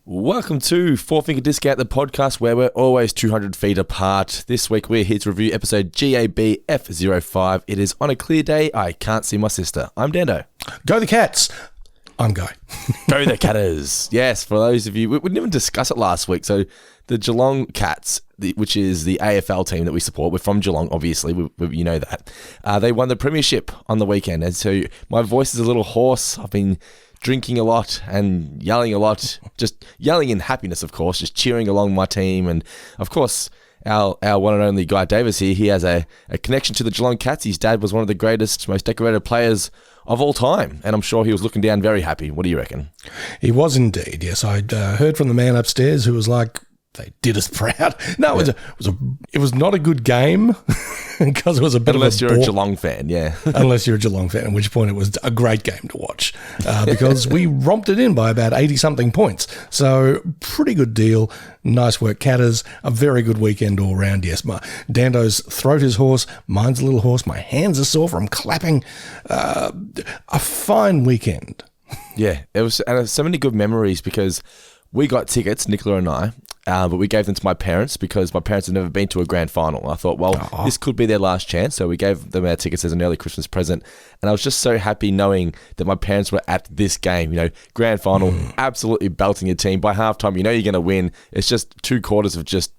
Welcome to Four Finger Discount, the podcast where we're always 200 feet apart. This week we're here to review episode GABF05. It is on a clear day. I can't see my sister. I'm Dando. Go the Cats. I'm Guy. Go the Catters. Yes, for those of you, we didn't even discuss it last week. So the Geelong Cats, which is the AFL team that we support, we're from Geelong, obviously, you know that. They won the premiership on the weekend. And so my voice is a little hoarse. I've been drinking a lot and yelling a lot, just yelling in happiness, of course, just cheering along my team. And of course, our one and only Guy Davis here, he has a connection to the Geelong Cats. His dad was one of the greatest, most decorated players of all time, and I'm sure he was looking down very happy. What do you reckon? He was indeed, yes. I'd heard from the man upstairs who was like, they did us proud. No, it was not a good game because it was a bit Unless of a you're a Geelong fan, yeah. Unless you're a Geelong fan, at which point it was a great game to watch because we romped it in by about 80-something points. So pretty good deal. Nice work, Catters. A very good weekend all round, yes. My Dando's throat is hoarse. Mine's a little hoarse. My hands are sore from clapping. A fine weekend. Yeah, it was, and so many good memories because we got tickets, Nicola and I, but we gave them to my parents because my parents had never been to a grand final. I thought, well, this could be their last chance. So we gave them our tickets as an early Christmas present. And I was just so happy knowing that my parents were at this game, grand final, absolutely belting your team. By halftime, you're going to win. It's just 2 quarters of just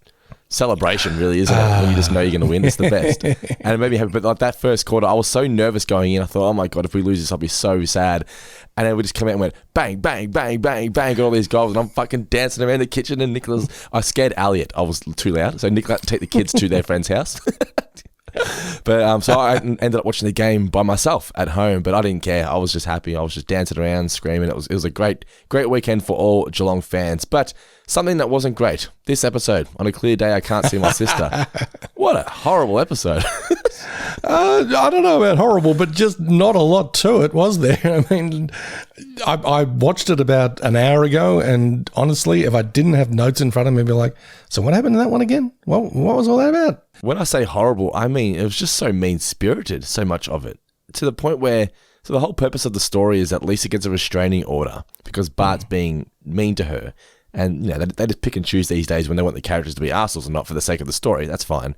celebration, really, isn't it? When you just know you're going to win. It's the best. And it made me happy. But like that first quarter, I was so nervous going in. I thought, oh my God, if we lose this, I'll be so sad. And then we just come out and went bang, bang, bang, bang, bang, got all these goals. And I'm fucking dancing around the kitchen. And Nicola's, I scared Elliot. I was too loud. So Nicola had to take the kids to their friend's house. But so I ended up watching the game by myself at home, but I didn't care. I was just happy. I was just dancing around, screaming. It was a great weekend for all Geelong fans. But something that wasn't great this episode, on a clear day, I can't see my sister. What a horrible episode. I don't know about horrible, but just not a lot to it, was there? I mean, I watched it about an hour ago, and honestly, if I didn't have notes in front of me, I'd be like, so what happened in that one again? What was all that about? When I say horrible, I mean it was just so mean-spirited, so much of it, to the point where, so the whole purpose of the story is that Lisa gets a restraining order because Bart's being mean to her. And they just pick and choose these days when they want the characters to be arseholes or not for the sake of the story. That's fine.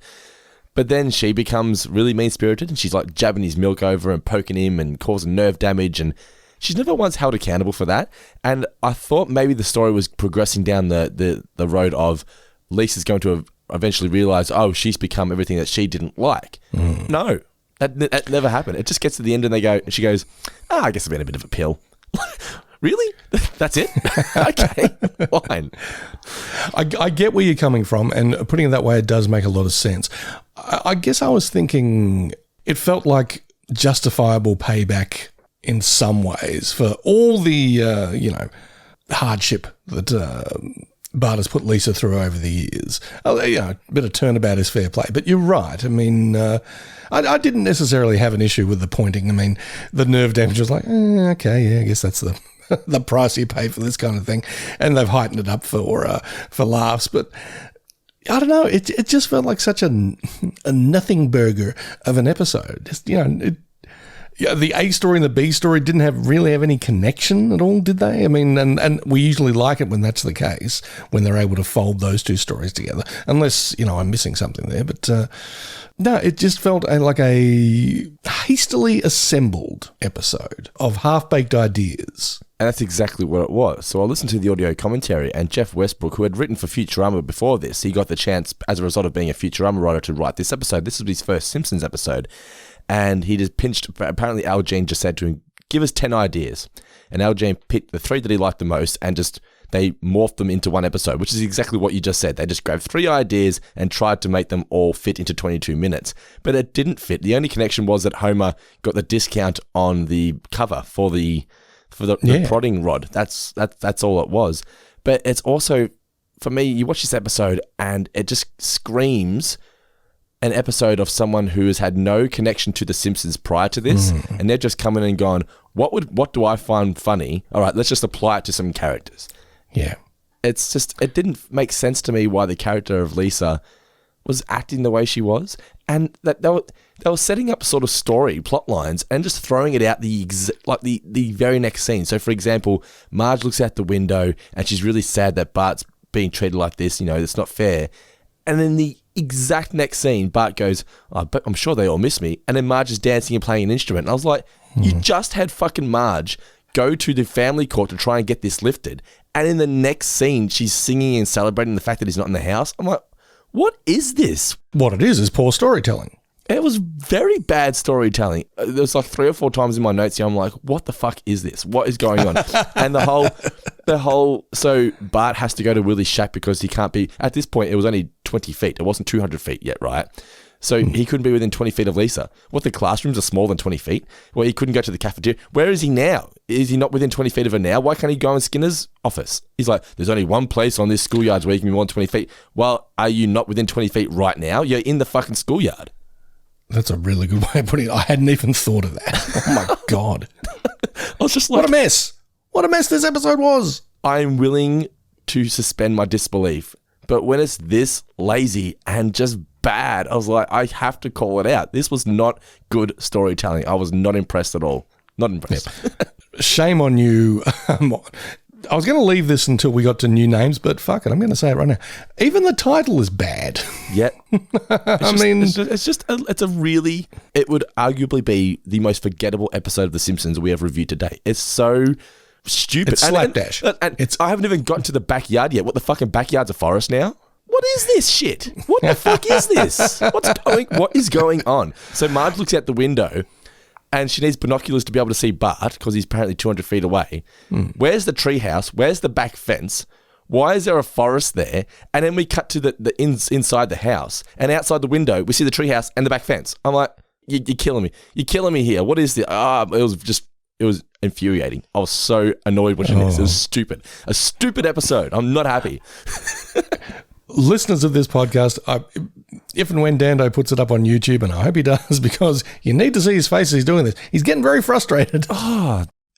But then she becomes really mean-spirited and she's like jabbing his milk over and poking him and causing nerve damage, and she's never once held accountable for that. And I thought maybe the story was progressing down the road of Lisa's going to eventually realise, oh, she's become everything that she didn't like. No, that never happened. It just gets to the end and she goes, I guess I've been a bit of a pill. Really? That's it? Okay, fine. I get where you're coming from, and putting it that way, it does make a lot of sense. I guess I was thinking it felt like justifiable payback in some ways for all the, hardship that Bart has put Lisa through over the years. A bit of turnabout is fair play. But you're right. I mean, I didn't necessarily have an issue with the pointing. I mean, the nerve damage was like, okay, yeah, I guess that's the price you pay for this kind of thing. And they've heightened it up for laughs. But I don't know. It just felt like such a nothing burger of an episode. Just, the A story and the B story didn't really have any connection at all, did they? I mean, and we usually like it when that's the case, when they're able to fold those two stories together, unless, I'm missing something there. But no, it just felt like a hastily assembled episode of half-baked ideas. And that's exactly what it was. So I listened to the audio commentary, and Jeff Westbrook, who had written for Futurama before this, he got the chance, as a result of being a Futurama writer, to write this episode. This was his first Simpsons episode. And he just pinched, apparently Al Jean just said to him, give us 10 ideas. And Al Jean picked the 3 that he liked the most and they morphed them into one episode, which is exactly what you just said. They just grabbed 3 ideas and tried to make them all fit into 22 minutes. But it didn't fit. The only connection was that Homer got the discount on the cover for the prodding rod. That's all it was. But it's also, for me, you watch this episode and it just screams an episode of someone who has had no connection to The Simpsons prior to this, and they're just coming and gone, what do I find funny? All right, let's just apply it to some characters. Yeah. It's just, it didn't make sense to me why the character of Lisa was acting the way she was, and that they were setting up sort of story plot lines and just throwing it out the very next scene. So, for example, Marge looks out the window and she's really sad that Bart's being treated like this. It's not fair. And then the exact next scene, Bart goes, but I'm sure they all miss me. And then Marge is dancing and playing an instrument. And I was like, you just had fucking Marge go to the family court to try and get this lifted. And in the next scene, she's singing and celebrating the fact that he's not in the house. I'm like, what is this? What it is poor storytelling. It was very bad storytelling. There was like 3 or 4 times in my notes here, I'm like, what the fuck is this? What is going on? And so Bart has to go to Willie's shack because he can't be, at this point, it was only 20 feet. It wasn't 200 feet yet, right? So he couldn't be within 20 feet of Lisa. What, the classrooms are smaller than 20 feet? Well, he couldn't go to the cafeteria. Where is he now? Is he not within 20 feet of her now? Why can't he go in Skinner's office? He's like, there's only one place on this schoolyard where you can be more than 20 feet. Well, are you not within 20 feet right now? You're in the fucking schoolyard. That's a really good way of putting it. I hadn't even thought of that. Oh my God. I was just like, what a mess. What a mess this episode was. I'm willing to suspend my disbelief, but when it's this lazy and just bad, I was like, I have to call it out. This was not good storytelling. I was not impressed at all. Not impressed. Yep. Shame on you. I was going to leave this until we got to new names, but fuck it, I'm going to say it right now. Even the title is bad. Yeah. It would arguably be the most forgettable episode of The Simpsons we have reviewed today. It's so stupid. It's slapdash. I haven't even gotten to the backyard yet. What, the fucking backyard's a forest now? What is this shit? What the fuck is this? What is going on? So Marge looks out the window and she needs binoculars to be able to see Bart because he's apparently 200 feet away. Where's the treehouse? Where's the back fence? Why is there a forest there? And then we cut to the inside the house, and outside the window we see the treehouse and the back fence. I'm like, you're killing me. You're killing me here. What is this? It was infuriating. I was so annoyed watching this. It was stupid. A stupid episode. I'm not happy. Listeners of this podcast, if and when Dando puts it up on YouTube, and I hope he does, because you need to see his face as he's doing this. He's getting very frustrated.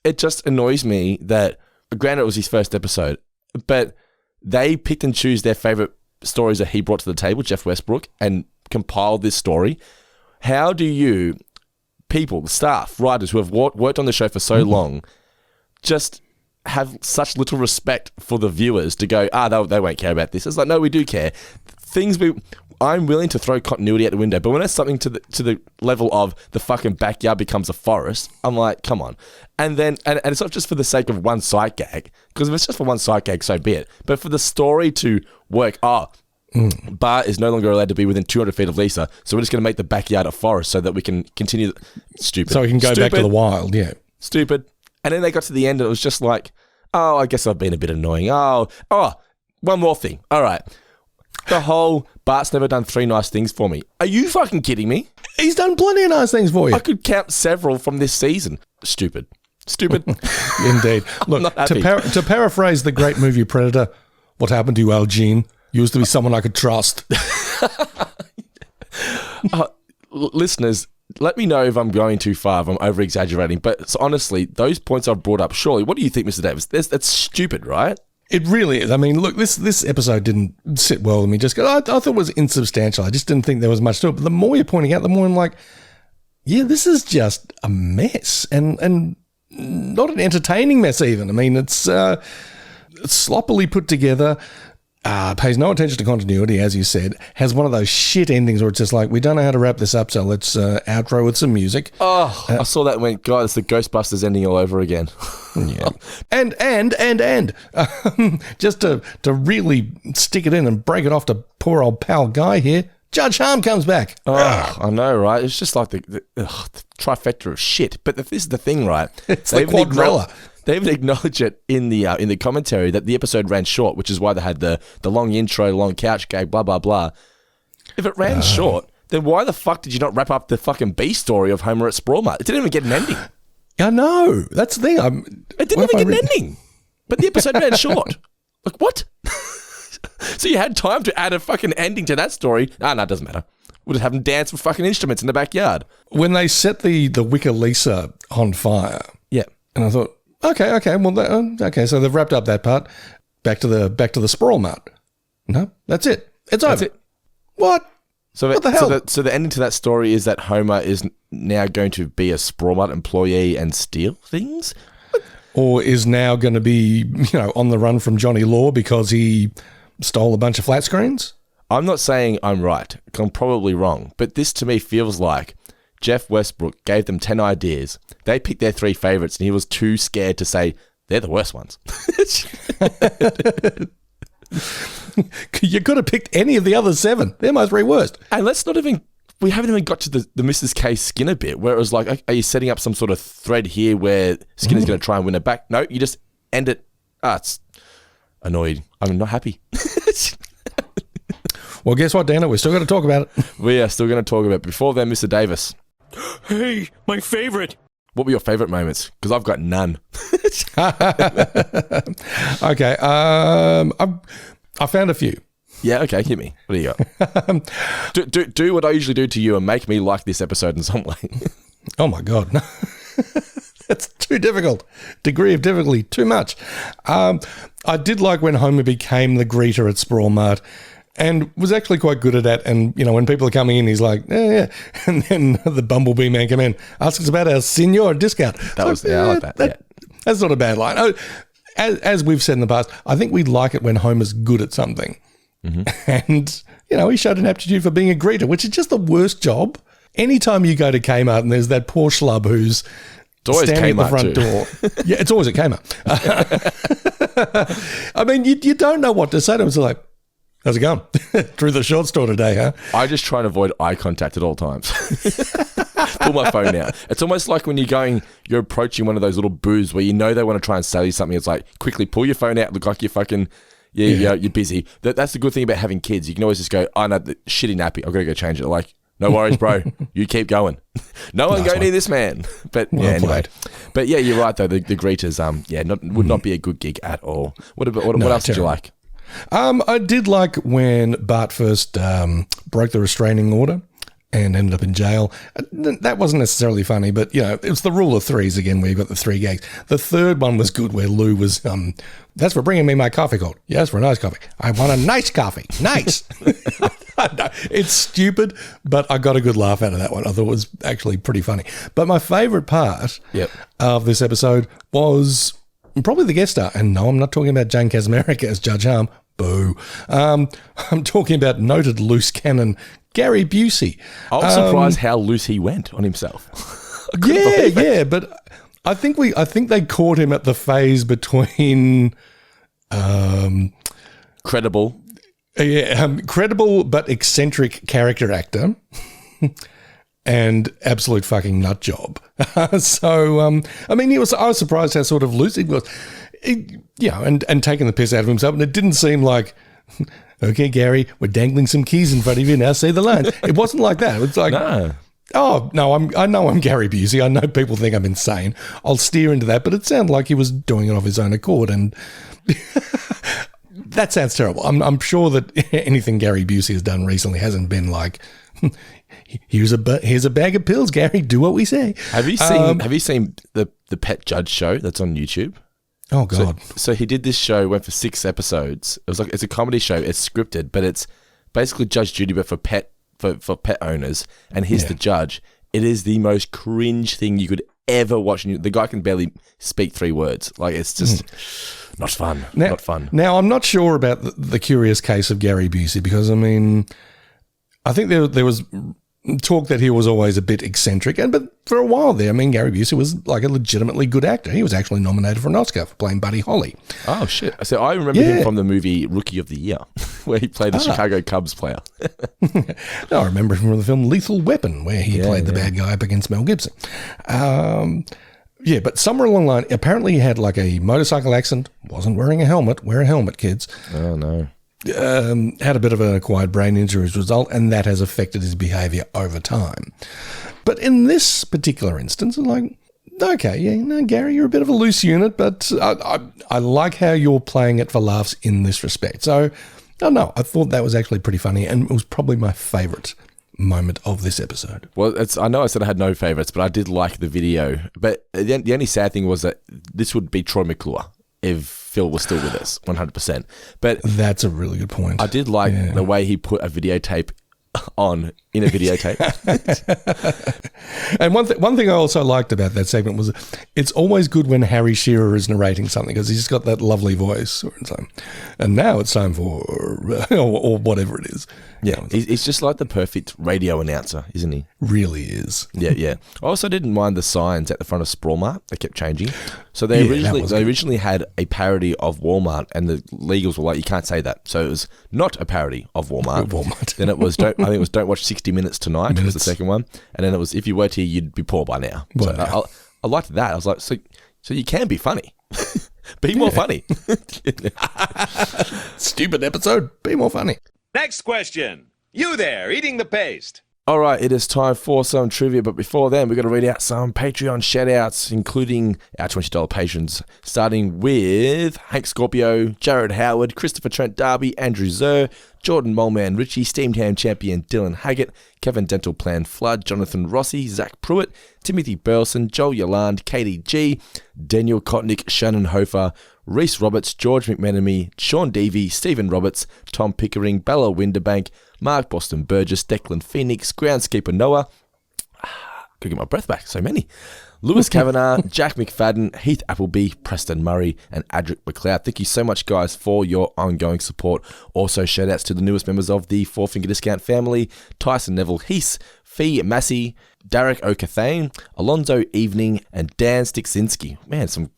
It just annoys me that, granted it was his first episode, but they picked and choose their favourite stories that he brought to the table, Jeff Westbrook, and compiled this story. How do you, people, staff, writers who have worked on the show for so long, just have such little respect for the viewers to go, they won't care about this? It's like, no, we do care. I'm willing to throw continuity out the window, but when it's something to the level of the fucking backyard becomes a forest, I'm like, come on. And then, and it's not just for the sake of one sight gag, because if it's just for one sight gag, so be it. But for the story to work, Bart is no longer allowed to be within 200 feet of Lisa, so we're just going to make the backyard a forest so that we can continue. Stupid. So we can go back to the wild, yeah. Stupid. And then they got to the end and it was just like, I guess I've been a bit annoying. One more thing. All right. The whole Bart's never done 3 nice things for me. Are you fucking kidding me? He's done plenty of nice things for you. I could count several from this season. Stupid. Indeed. Look, to paraphrase the great movie Predator, what happened to you, Al Jean? You used to be someone I could trust. Listeners, let me know if I'm going too far, if I'm over-exaggerating. But honestly, those points I've brought up, surely, what do you think, Mr. Davis? That's stupid, right? It really is. I mean, look, this episode didn't sit well with me. I thought it was insubstantial. I just didn't think there was much to it. But the more you're pointing out, the more I'm like, yeah, this is just a mess. And not an entertaining mess even. I mean, it's sloppily put together. Pays no attention to continuity, as you said, has one of those shit endings where it's just like, we don't know how to wrap this up, so let's outro with some music. I saw that and went, God, it's the Ghostbusters ending all over again. Yeah. And just to really stick it in and break it off to poor old pal Guy here, Judge Harm comes back. I know, right? It's just like the trifecta of shit. But this is the thing, right? It's like quadrilla. They even acknowledge it in the commentary that the episode ran short, which is why they had the long intro, long couch gag, blah, blah, blah. If it ran short, then why the fuck did you not wrap up the fucking B story of Homer at Sprawl Mart? It didn't even get an ending. I know. That's the thing. It didn't even get an ending. But the episode ran short. Like, what? So you had time to add a fucking ending to that story. No, it doesn't matter. We'll just have them dance with fucking instruments in the backyard. When they set the Wicker Lisa on fire. Yeah. And I thought, okay, well, okay, so they've wrapped up that part. Back to the Sprawl Mart. No, that's it. It's over. That's it. What? So what the hell? So the ending to that story is that Homer is now going to be a Sprawl Mart employee and steal things? Or is now going to be, on the run from Johnny Law because he stole a bunch of flat screens? I'm not saying I'm right. I'm probably wrong. But this to me feels like Jeff Westbrook gave them 10 ideas. They picked their 3 favorites and he was too scared to say they're the worst ones. You could have picked any of the other 7. They're my 3 worst. And we haven't even got to the Mrs. K Skinner bit where it was like, are you setting up some sort of thread here where Skinner's going to try and win it back? No, you just end it. It's annoyed. I'm not happy. Well, guess what, Dana? We're still going to talk about it. We are still going to talk about it. Before then, Mr. Davis. Hey, my favorite. What were your favourite moments? Because I've got none. Okay. I found a few. Yeah, okay, hit me. What do you got? do what I usually do to you and make me like this episode in some way. Oh, my God. No. That's too difficult. Degree of difficulty, too much. I did like when Homer became the greeter at Sprawl Mart and was actually quite good at that. And, when people are coming in, he's like, yeah. And then the Bumblebee man come in, asks us about our senior discount. I like that. That's not a bad line. As we've said in the past, I think we like it when Homer's good at something. Mm-hmm. And, he showed an aptitude for being a greeter, which is just the worst job. Anytime you go to Kmart and there's that poor schlub who's standing at the front door. Yeah, it's always at Kmart. I mean, you don't know what to say to him. It's like, how's it going? Through the short store today, huh? I just try and avoid eye contact at all times. Pull my phone out. It's almost like when you're approaching one of those little booths where they want to try and sell you something. It's like, quickly pull your phone out, look like you're fucking... Yeah, you're busy. That's the good thing about having kids. You can always just go, oh, no, the shitty nappy. I've got to go change it. Like, no worries, bro. You keep going. No one go near this man. But yeah, anyway. But yeah, you're right though. The greeters, would not be a good gig at all. What else did you like? I did like when Bart first broke the restraining order and ended up in jail. That wasn't necessarily funny, but, it was the rule of 3s again, where you got the 3 gags. The third one was good, where Lou was, that's for bringing me my coffee called. Yes, for a nice coffee. I want a nice coffee. Nice. It's stupid, but I got a good laugh out of that one. I thought it was actually pretty funny. But my favourite part of this episode was probably the guest star. And no, I'm not talking about Jane Kaczmarek as Judge Harm. Boo. I'm talking about noted loose cannon Gary Busey. I was surprised how loose he went on himself. Yeah, but I think they caught him at the phase between credible. Credible but eccentric character actor and absolute fucking nut job. So I was surprised how sort of loose he was. And taking the piss out of himself, and it didn't seem like, okay, Gary, we're dangling some keys in front of you, now say the lines. It wasn't like that. It was like, no. Oh, no, I know I'm Gary Busey. I know people think I'm insane. I'll steer into that, but it sounded like he was doing it of his own accord, and that sounds terrible. I'm sure that anything Gary Busey has done recently hasn't been like, here's a bag of pills, Gary, do what we say. Have you seen the Pet Judge show that's on YouTube? Oh God! So he did this show, went for 6 episodes. It's a comedy show. It's scripted, but it's basically Judge Judy, but for pet owners. And he's the judge. It is the most cringe thing you could ever watch. The guy can barely speak 3 words. Like, it's just not fun. Not fun. Now I'm not sure about the curious case of Gary Busey, because I think there was talk that he was always a bit eccentric, but for a while there, Gary Busey was like a legitimately good actor. He was actually nominated for an Oscar for playing Buddy Holly. Oh shit! So I remember him from the movie Rookie of the Year, where he played the Chicago Cubs player. No, I remember him from the film Lethal Weapon, where he played the bad guy up against Mel Gibson. But somewhere along the line, apparently he had like a motorcycle accident, wasn't wearing a helmet. Wear a helmet, kids. Oh no. Had a bit of an acquired brain injury as a result, and that has affected his behaviour over time. But in this particular instance, I'm like, okay, Gary, you're a bit of a loose unit, but I like how you're playing it for laughs in this respect. So, I don't know, I thought that was actually pretty funny, and it was probably my favourite moment of this episode. Well, I know I said I had no favourites, but I did like the video. But the only sad thing was that this would be Troy McClure if Phil was still with us, 100%. But that's a really good point. I did like the way he put a videotape on in a videotape. And one thing I also liked about that segment was it's always good when Harry Shearer is narrating something because he's just got that lovely voice. And now it's time for, or whatever it is. Yeah, he's just like the perfect radio announcer, isn't he? Really is. Yeah. I also didn't mind the signs at the front of Sprawlmart. They kept changing. So they originally had a parody of Walmart, and the legals were like, you can't say that. So it was not a parody of Walmart. Then it was, I think it was Don't Watch 60 Minutes Tonight was the second one. And then it was, if you worked here, you'd be poor by now. So I liked that. I was like, so you can be funny. Be more funny. Stupid episode. Be more funny. Next question. You there, eating the paste. All right, it is time for some trivia, but before then, we've got to read out some Patreon shout-outs, including our $20 patrons, starting with Hank Scorpio, Jared Howard, Christopher Trent Darby, Andrew Zer, Jordan Moleman Ritchie, Steamed Ham Champion Dylan Haggett, Kevin Dental Plan Flood, Jonathan Rossi, Zach Pruitt, Timothy Burleson, Joel Yolande, Katie G, Daniel Kotnick, Shannon Hofer, Reese Roberts, George McMenemy, Sean Devey, Stephen Roberts, Tom Pickering, Bella Winterbank, Mark Boston Burgess, Declan Phoenix, Groundskeeper Noah, could get my breath back, so many, Lewis Kavanagh, Jack McFadden, Heath Appleby, Preston Murray, and Adric McLeod. Thank you so much, guys, for your ongoing support. Also, shout outs to the newest members of the Four Finger Discount family, Tyson Neville Heese, Fee Massey, Derek O'Cathane, Alonzo Evening, and Dan Stiksinski. Man, some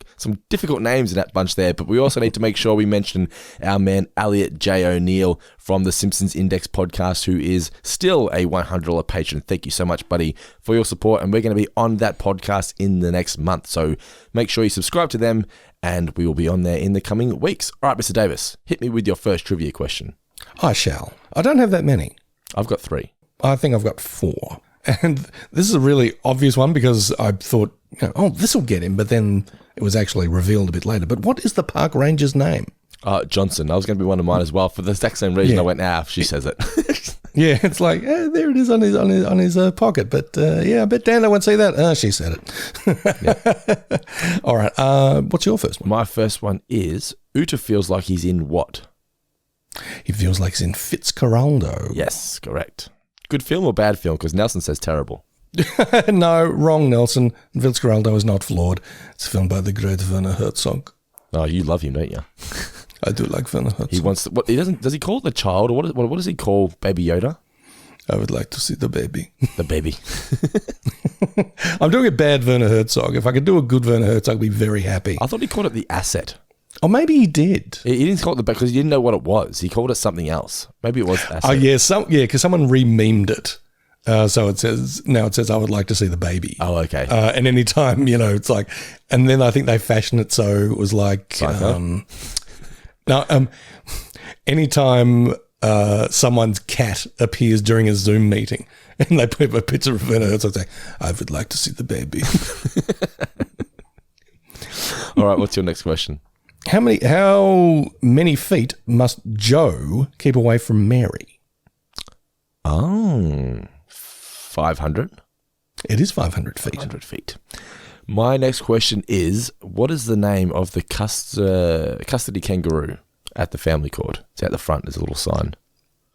difficult names in that bunch there, but we also need to make sure we mention our man Elliot J. O'Neill from the Simpsons Index podcast, who is still a $100 patron. Thank you so much, buddy, for your support, and we're going to be on that podcast in the next month, so make sure you subscribe to them, and we will be on there in the coming weeks. All right, Mr. Davis, hit me with your first trivia question. I shall. I don't have that many. I've got 3. I think I've got 4. And this is a really obvious one because I thought, this will get him, but then it was actually revealed a bit later. But what is the park ranger's name? Johnson. That was going to be one of mine as well. For the exact same reason, I went, she says it. Yeah, it's like, there it is on his pocket. But I bet Dan won't see that. She said it. Yeah. All right. What's your first one? My first one is, Uta feels like he's in what? He feels like he's in Fitzcarraldo. Yes, correct. Good film or bad film? Because Nelson says terrible. No, wrong, Nelson. Fitzcarraldo is not flawed. It's a film by the great Werner Herzog. Oh, you love him, don't you? I do like Werner Herzog. He wants. What he doesn't? Does he call it the child, or what does he call Baby Yoda? I would like to see the baby. The baby. I'm doing a bad Werner Herzog. If I could do a good Werner Herzog, I'd be very happy. I thought he called it the asset. Or maybe he did. He didn't call it the because he didn't know what it was. He called it something else. Maybe it was asset. Oh yeah, because someone re-memed it. So it says I would like to see the baby. Oh, okay. And anytime, it's like, and then I think they fashioned it so it was like, anytime someone's cat appears during a Zoom meeting and they put a picture of Werner Herzog saying, I would like to see the baby. All right, what's your next question? How many feet must Joe keep away from Mary? Oh, 500. It is 500 feet. 500 feet. My next question is, what is the name of the custody kangaroo at the family court? It's at the front. There's a little sign.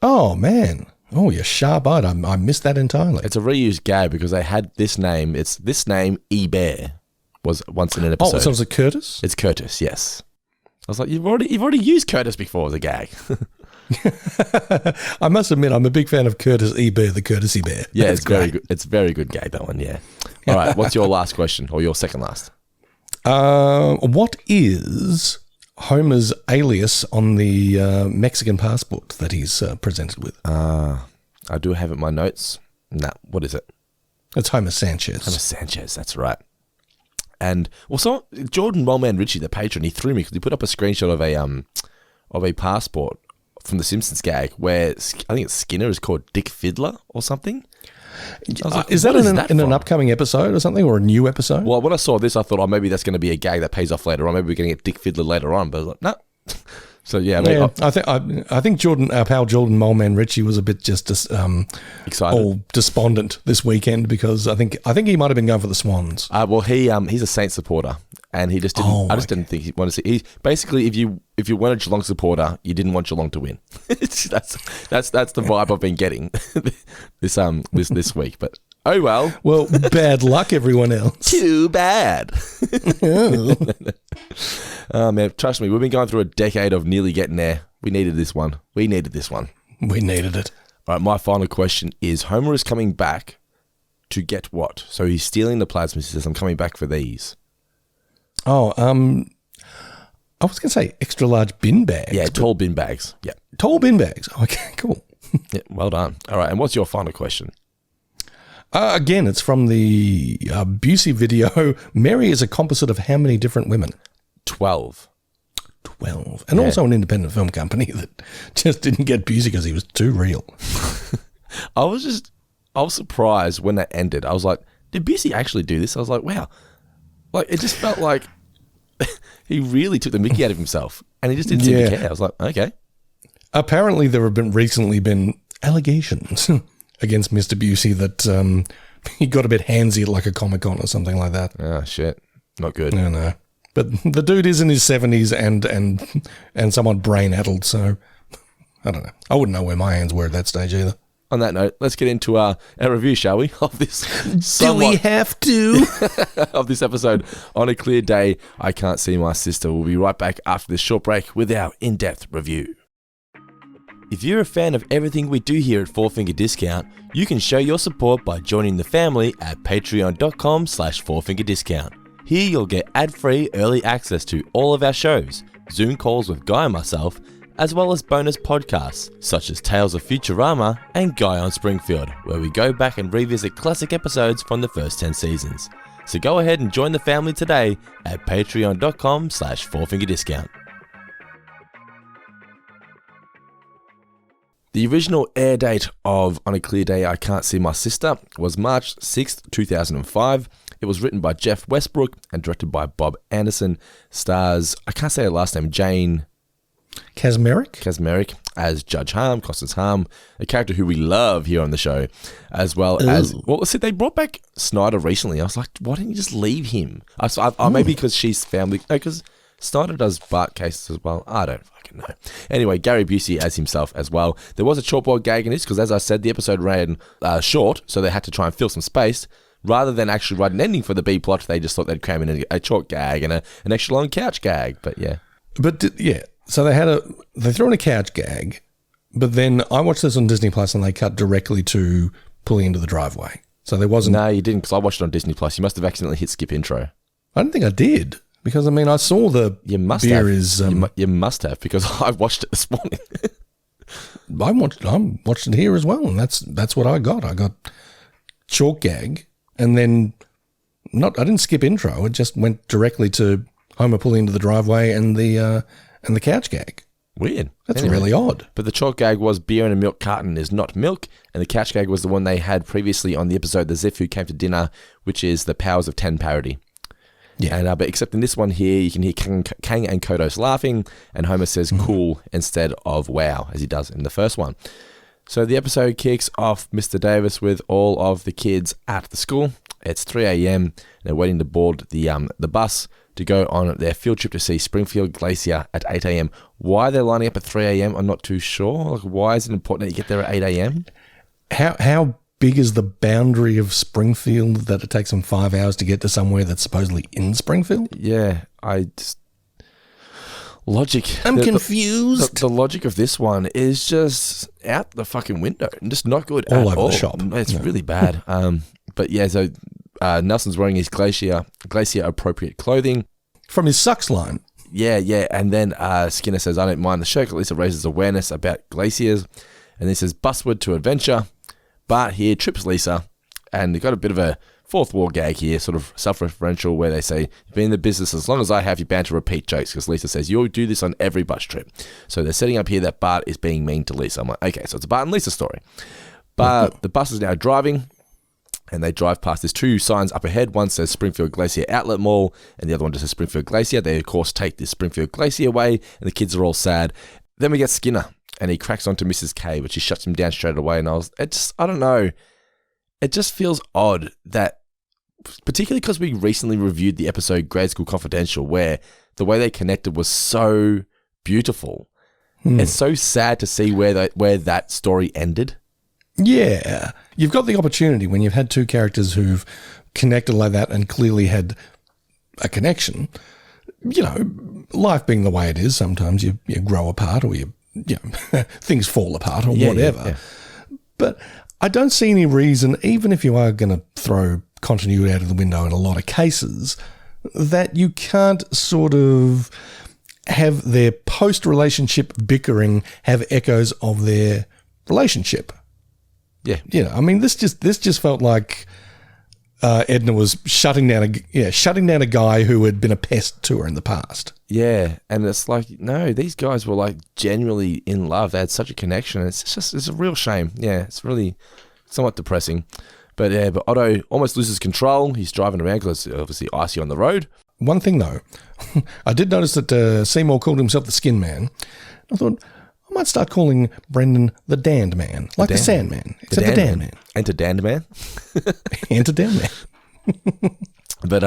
Oh, man. Oh, you're sharp-eyed. I missed that entirely. It's a reused gag because they had this name. It's this name, E-Bear, was once in an episode. Oh, so was it Curtis? It's Curtis, yes. I was like, you've already used Curtis before as a gag. I must admit, I'm a big fan of Curtis E. Bear, the Courtesy Bear. Yeah, it's very good. It's very good gag, that one, yeah. All right, what's your last question, or your second last? What is Homer's alias on the Mexican passport that he's presented with? I do have it in my notes. No, what is it? It's Homer Sanchez. Homer Sanchez, that's right. And also, Jordan Wellman Ritchie, the patron, he threw me because he put up a screenshot of a passport from the Simpsons gag where I think it's Skinner is called Dick Fiddler or something. Like, is that in an upcoming episode or something, or a new episode? Well, when I saw this, I thought, maybe that's going to be a gag that pays off later on. Maybe we're going to get Dick Fiddler later on. But I was like, no. So yeah, I think our pal Jordan Moleman Ritchie was a bit just excited, all despondent this weekend because I think he might have been going for the Swans. Well, he's a Saints supporter, and he just didn't. I just didn't think he wanted to see. He basically, if you weren't a Geelong supporter, you didn't want Geelong to win. that's the vibe I've been getting this week. But oh well. Well, bad luck, everyone else. Too bad. Oh man, trust me, we've been going through a decade of nearly getting there. We needed this one. We needed it. All right, my final question is: Homer is coming back to get what? So he's stealing the plasmas. He says, "I'm coming back for these." Oh, I was going to say extra large bin bags. Yeah, tall bin bags. Yeah, tall bin bags. Okay, cool. Yeah, well done. All right, and what's your final question? Again, it's from the Busey video. Mary is a composite of how many different women? 12. And also an independent film company that just didn't get Busey because he was too real. I was surprised when that ended. I was like, did Busey actually do this? I was like, wow. Like, it just felt like he really took the mickey out of himself and he just didn't seem to care. I was like, okay. Apparently there have recently been allegations against Mr. Busey that he got a bit handsy at like a Comic-Con or something like that. Oh, shit. Not good. No. But the dude is in his 70s and somewhat brain-addled, so I don't know. I wouldn't know where my hands were at that stage either. On that note, let's get into our review, shall we, of this Do we have to? of this episode. On a clear day, I can't see my sister. We'll be right back after this short break with our in-depth review. If you're a fan of everything we do here at Four Finger Discount, you can show your support by joining the family at patreon.com/fourfingerdiscount. Here you'll get ad-free early access to all of our shows, Zoom calls with Guy and myself, as well as bonus podcasts such as Tales of Futurama and Guy on Springfield, where we go back and revisit classic episodes from the first 10 seasons. So go ahead and join the family today at patreon.com/fourfingerdiscount. The original air date of On a Clear Day I Can't See My Sister was March 6th, 2005. It was written by Jeff Westbrook and directed by Bob Anderson. Stars, I can't say her last name, Jane Kasmerick as Judge Harm, Constance Harm, a character who we love here on the show, as well as, well, see, they brought back Snyder recently. I was like, why didn't you just leave him? Maybe because she's family, because Snyder does Bart cases as well. I don't fucking know. Anyway, Gary Busey as himself as well. There was a chalkboard gag in this because, as I said, the episode ran short, so they had to try and fill some space. Rather than actually write an ending for the B plot, they just thought they'd cram in a chalk gag and an extra long couch gag. But yeah. So they threw in a couch gag, but then I watched this on Disney Plus and they cut directly to pulling into the driveway. So there wasn't. No, you didn't, because I watched it on Disney Plus. You must have accidentally hit skip intro. I don't think I did, because I mean I saw the you must beer have. is. You must have, because I watched it this morning. I watched it here as well, and that's what I got. I got chalk gag. And then, I didn't skip intro. It just went directly to Homer pulling into the driveway and the couch gag. Weird. That's really odd. But the chalk gag was beer in a milk carton is not milk, and the couch gag was the one they had previously on the episode The Ziff Who Came to Dinner, which is the Powers of 10 parody. Yeah. And but except in this one here, you can hear Kang and Kodos laughing, and Homer says cool instead of wow, as he does in the first one. So the episode kicks off Mr. Davis with all of the kids at the school. It's 3 a.m. They're waiting to board the bus to go on their field trip to see Springfield Glacier at 8 a.m. Why they're lining up at 3 a.m., I'm not too sure. Like, why is it important that you get there at 8 a.m.? How big is the boundary of Springfield that it takes them 5 hours to get to somewhere that's supposedly in Springfield? Yeah, logic. I'm confused. The logic of this one is just out the fucking window and just not good all at over all. the shop. It's really bad. But yeah, so Nelson's wearing his glacier appropriate clothing from his sucks line. Yeah, and then Skinner says, "I don't mind the shirt. At least it raises awareness about glaciers." And he says, "Busward to adventure." Bart here trips Lisa, and they've got a bit of a fourth wall gag here, sort of self-referential, where they say, "You've been in the business as long as I have, you're bound to repeat jokes," because Lisa says, "You'll do this on every bus trip." So they're setting up here that Bart is being mean to Lisa. I'm like, okay, so it's a Bart and Lisa story. But the bus is now driving, and they drive past. There's two signs up ahead. One says Springfield Glacier Outlet Mall, and the other one just says Springfield Glacier. They, of course, take this Springfield Glacier way, and the kids are all sad. Then we get Skinner, and he cracks onto Mrs. K, but she shuts him down straight away. And I don't know. It just feels odd that particularly because we recently reviewed the episode Grade School Confidential, where the way they connected was so beautiful. It's so sad to see where that story ended. Yeah. You've got the opportunity when you've had two characters who've connected like that and clearly had a connection. You know, life being the way it is, sometimes you grow apart or you know, things fall apart or whatever. Yeah. But I don't see any reason, even if you are going to throw continuity out of the window in a lot of cases, that you can't sort of have their post-relationship bickering have echoes of their relationship. Yeah. You know, I mean, this just felt like Edna was shutting down a guy who had been a pest to her in the past. Yeah, and it's like, no, these guys were like genuinely in love. They had such a connection. It's a real shame. Yeah, it's really somewhat depressing. But yeah, but Otto almost loses control. He's driving around because it's obviously icy on the road. One thing though, I did notice that Seymour called himself the Skin Man. I thought I might start calling Brendan the Damned Man, like the Sandman, except the Damned Man. Enter Damned Man. Enter Damned Man. But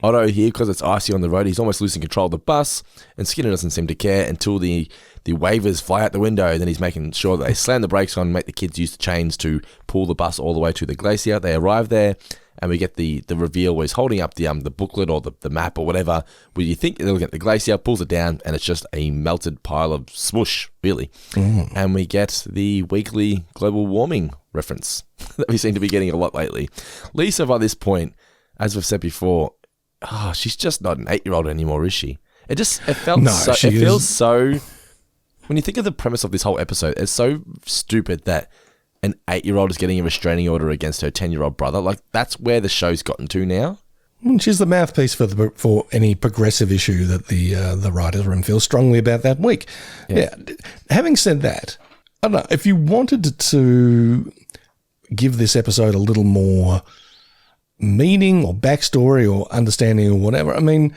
Otto here, because it's icy on the road, he's almost losing control of the bus, and Skinner doesn't seem to care until the wavers fly out the window. Then he's making sure that they slam the brakes on, make the kids use the chains to pull the bus all the way to the glacier. They arrive there, and we get the reveal where he's holding up the booklet or the map or whatever, where you think they'll get the glacier, pulls it down, and it's just a melted pile of swoosh, really. And we get the weekly global warming reference that we seem to be getting a lot lately. Lisa, by this point, as we've said before, she's just not an 8-year-old anymore, is she? It feels so. When you think of the premise of this whole episode, it's so stupid that an 8-year-old is getting a restraining order against her 10-year-old brother. Like, that's where the show's gotten to now. She's the mouthpiece for any progressive issue that the writers' room feels strongly about that week. Yeah. Having said that, I don't know, if you wanted to give this episode a little more meaning or backstory or understanding or whatever, I mean,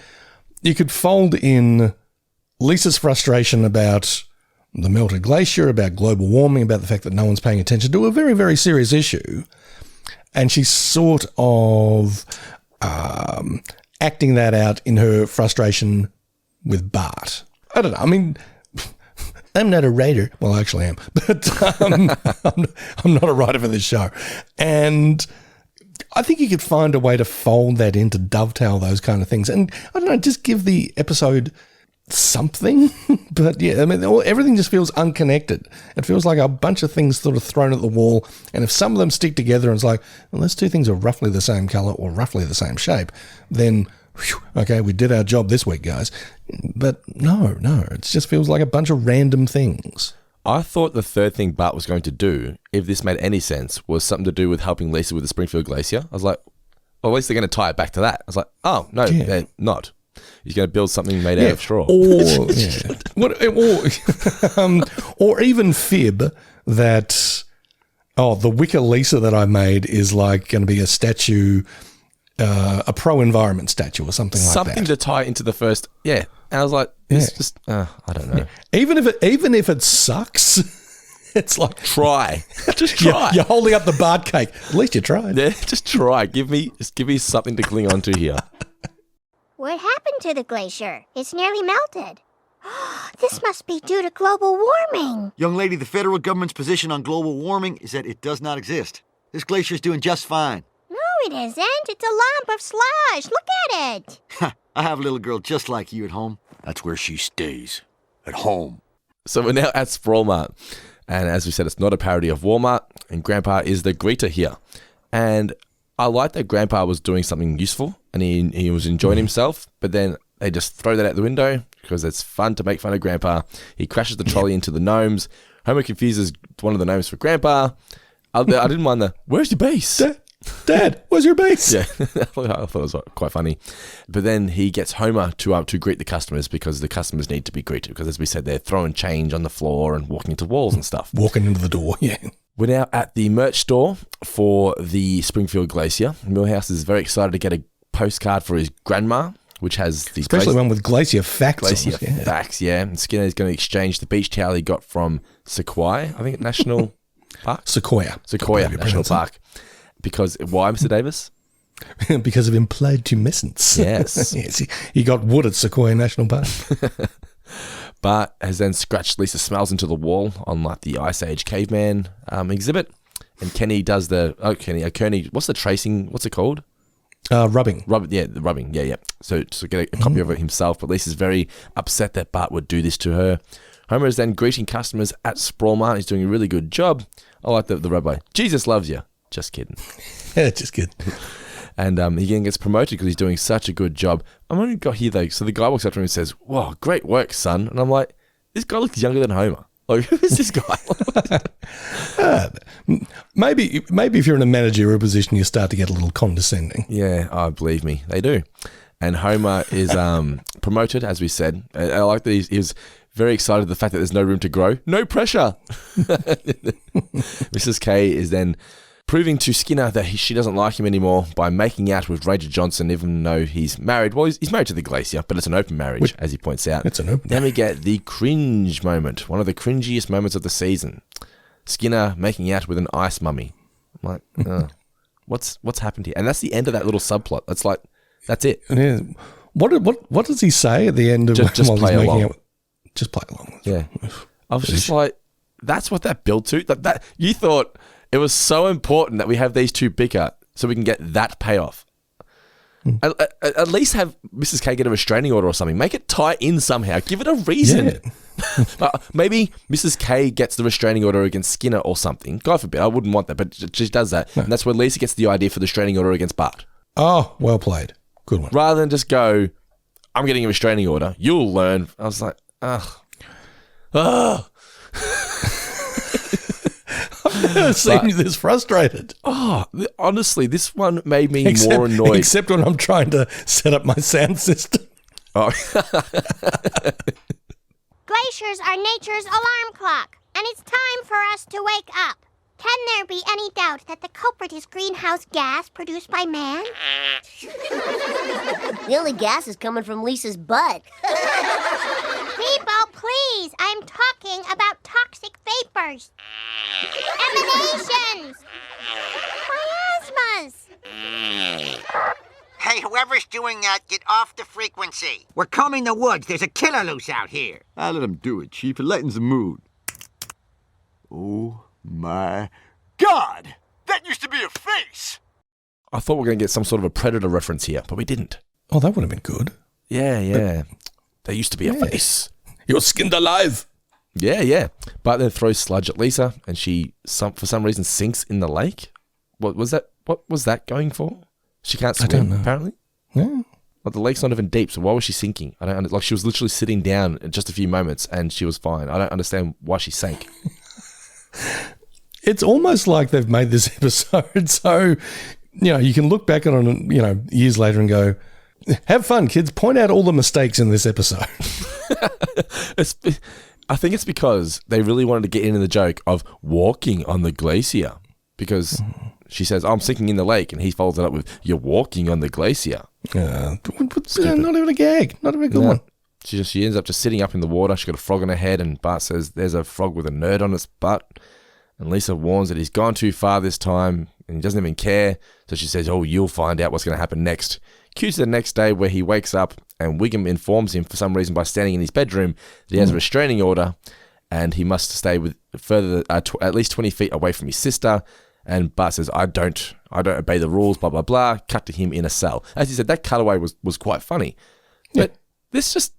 you could fold in Lisa's frustration about the melted glacier, about global warming, about the fact that no one's paying attention to a very, very serious issue, and she's sort of acting that out in her frustration with Bart. I don't know. I mean, I'm not a writer. Well, I actually am, but I'm not a writer for this show. And I think you could find a way to fold that in to dovetail those kind of things. And I don't know, just give the episode something. But yeah, I mean, everything just feels unconnected. It feels like a bunch of things sort of thrown at the wall. And if some of them stick together and it's like, well, those two things are roughly the same color or roughly the same shape, then, whew, okay, we did our job this week, guys. But no, it just feels like a bunch of random things. I thought the third thing Bart was going to do, if this made any sense, was something to do with helping Lisa with the Springfield Glacier. I was like, well, at least they're going to tie it back to that. I was like, oh, no, they're not. He's going to build something made out of straw. Or even fib that, the Wicker Lisa that I made is like going to be a statue, a pro-environment statue or something like that. Something to tie into the first, And I was like, it's just, I don't know. Even if it sucks, it's like, try. Just try. You're holding up the Bart cake. At least you tried. Yeah, just try. Give me something to cling on to here. What happened to the glacier? It's nearly melted. This must be due to global warming. Young lady, the federal government's position on global warming is that it does not exist. This glacier's doing just fine. No, it isn't. It's a lump of slush. Look at it. I have a little girl just like you at home. That's where she stays. At home. So we're now at Sprawl Mart. And as we said, it's not a parody of Walmart. And Grandpa is the greeter here. And I like that Grandpa was doing something useful. And he was enjoying himself. But then they just throw that out the window because it's fun to make fun of Grandpa. He crashes the trolley into the gnomes. Homer confuses one of the gnomes for Grandpa. I didn't mind where's your base? Dad, where's your base? Yeah, I thought it was quite funny. But then he gets Homer to greet the customers because the customers need to be greeted because, as we said, they're throwing change on the floor and walking into walls and stuff. Walking into the door, yeah. We're now at the merch store for the Springfield Glacier. Milhouse is very excited to get a postcard for his grandma, which has the especially one with glacier facts. Glacier facts, yeah. And Skinner is going to exchange the beach towel he got from Sequoia, I think, National Park. Sequoia National Park. Because why, Mr. Davis? Because of implied tumescence. Yes. Yes, he got wood at Sequoia National Park. Bart has then scratched Lisa's smells into the wall on like the Ice Age caveman exhibit. And Kenny does Kearney, what's the tracing, what's it called? Rubbing. The rubbing, yeah. So to get a copy of it himself, but Lisa's very upset that Bart would do this to her. Homer is then greeting customers at Sprawl Mart. He's doing a really good job. I like the rabbi. Jesus loves you. Just kidding. Yeah, just kidding. And he again gets promoted because he's doing such a good job. I'm only got here though. So the guy walks up to him and says, "Wow, great work, son." And I'm like, this guy looks younger than Homer. Like, who is this guy? Maybe if you're in a managerial position, you start to get a little condescending. Yeah, believe me, they do. And Homer is promoted, as we said. I like that he was very excited at the fact that there's no room to grow. No pressure. Mrs. K is then proving to Skinner that she doesn't like him anymore by making out with Rachel Johnson, even though he's married. Well, he's married to the Glacier, but it's an open marriage, as he points out. It's an open. Then we get the cringe moment, one of the cringiest moments of the season. Skinner making out with an ice mummy. I'm like, what's happened here? And that's the end of that little subplot. It's like, that's it. Yeah. What does he say at the end of just while play he's making along? out? Just play along. Yeah. I was just like, that's what that built to. That you thought it was so important that we have these two bicker so we can get that payoff. At least have Mrs. K get a restraining order or something. Make it tie in somehow. Give it a reason. Yeah. Maybe Mrs. K gets the restraining order against Skinner or something. God forbid. I wouldn't want that, but she does that. No. And that's where Lisa gets the idea for the restraining order against Bart. Oh, well played. Good one. Rather than just go, I'm getting a restraining order. You'll learn. I was like, ugh. I've never seen you this frustrated. Oh, honestly, this one made me more annoyed. Except when I'm trying to set up my sound system. Oh. Glaciers are nature's alarm clock, and it's time for us to wake up. Can there be any doubt that the culprit is greenhouse gas produced by man? The only gas is coming from Lisa's butt. People, please, I'm talking about toxic vapors. Emanations. Miasmas. Hey, whoever's doing that, get off the frequency. We're combing the woods. There's a killer loose out here. I let him do it, Chief. It lightens the mood. Oh, my God! That used to be a face! I thought we were going to get some sort of a Predator reference here, but we didn't. Oh, that would have been good. Yeah. There used to be a face. You're skinned alive. Yeah. Bart then throws sludge at Lisa, and she, for some reason, sinks in the lake. What was that going for? She can't swim, I don't know. apparently? Yeah. Like, the lake's not even deep, so why was she sinking? Like, she was literally sitting down in just a few moments, and she was fine. I don't understand why she sank. It's almost like they've made this episode so, you can look back on it, years later and go, have fun, kids. Point out all the mistakes in this episode. I think it's because they really wanted to get into the joke of walking on the glacier, because she says, I'm sinking in the lake, and he follows it up with, you're walking on the glacier. Not even a gag. Not even a good one. She ends up just sitting up in the water. She's got a frog on her head, and Bart says there's a frog with a nerd on its butt. And Lisa warns that he's gone too far this time, and he doesn't even care. So she says, you'll find out what's going to happen next. Cue to the next day where he wakes up, and Wiggum informs him for some reason by standing in his bedroom that he has a restraining order, and he must stay with further at least 20 feet away from his sister. And Bart says, I don't obey the rules, blah, blah, blah. Cut to him in a cell. As he said, that cutaway was quite funny. But this just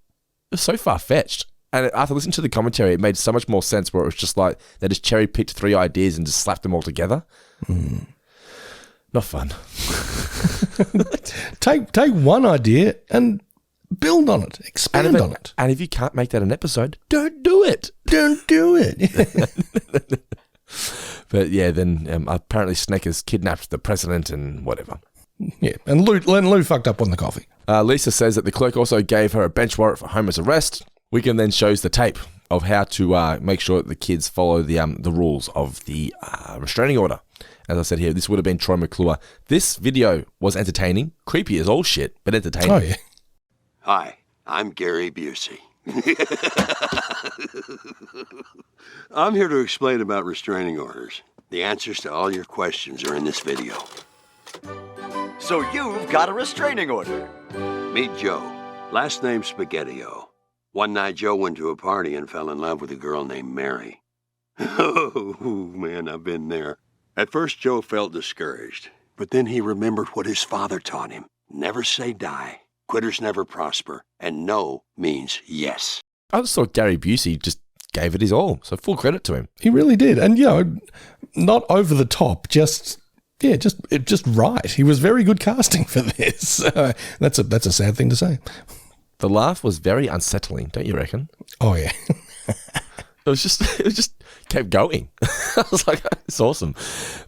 was so far-fetched. And after listening to the commentary, it made so much more sense where it was just like they just cherry-picked 3 ideas and just slapped them all together. Not fun. Take one idea and build on it. Expand on it. And if you can't make that an episode, don't do it. Don't do it. But yeah, then apparently Snake has kidnapped the president and whatever. Yeah, and Lou fucked up on the coffee. Lisa says that the clerk also gave her a bench warrant for Homer's arrest. Wiggum then shows the tape of how to make sure that the kids follow the rules of the restraining order. As I said here, this would have been Troy McClure. This video was entertaining, creepy as all shit, but entertaining. Oh, yeah. Hi, I'm Gary Busey. I'm here to explain about restraining orders. The answers to all your questions are in this video. So you've got a restraining order. Meet Joe. Last name Spaghettio. One night Joe went to a party and fell in love with a girl named Mary. Oh, man, I've been there. At first, Joe felt discouraged, but then he remembered what his father taught him. Never say die. Quitters never prosper. And no means yes. I just thought Gary Busey just gave it his all. So full credit to him. He really did. And, not over the top, just right. He was very good casting for this. That's a sad thing to say. The laugh was very unsettling, don't you reckon? Oh, yeah. It was just kept going. I was like, it's awesome.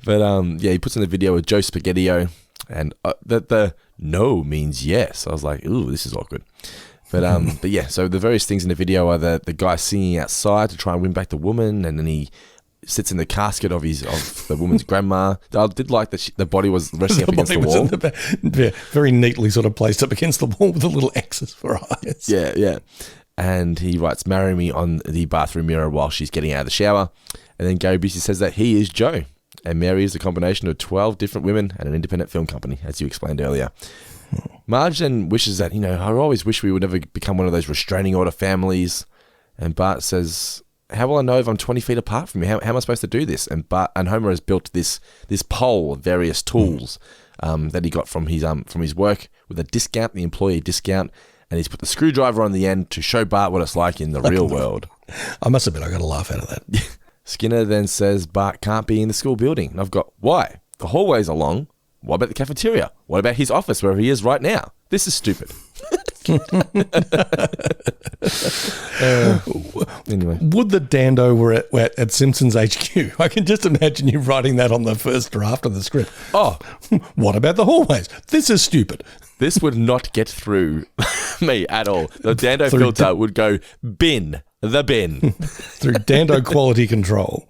But he puts in the video with Joe Spaghettio, and that the no means yes. I was like, ooh, this is awkward. But yeah, so the various things in the video are the guy singing outside to try and win back the woman, and then he sits in the casket of the woman's grandma. I did like that the body was resting up against the wall. Very neatly sort of placed up against the wall with the little X's for eyes. Yeah. And he writes, "Marry me" on the bathroom mirror while she's getting out of the shower. And then Gary Busey says that he is Joe, and Mary is a combination of 12 different women and an independent film company, as you explained earlier. Marge then wishes that, I always wish we would never become one of those restraining order families. And Bart says, how will I know if I'm 20 feet apart from you? How am I supposed to do this? And Homer has built this pole of various tools that he got from his work with a discount, the employee discount. And he's put the screwdriver on the end to show Bart what it's like in the real world. I must admit, I got a laugh out of that. Skinner then says Bart can't be in the school building. And I've got, why? The hallways are long. What about the cafeteria? What about his office where he is right now? This is stupid. Anyway. Would the Dando were at Simpsons HQ? I can just imagine you writing that on the first draft of the script. Oh, what about the hallways? This is stupid. This would not get through me at all. The Dando filter would go bin. Through Dando quality control.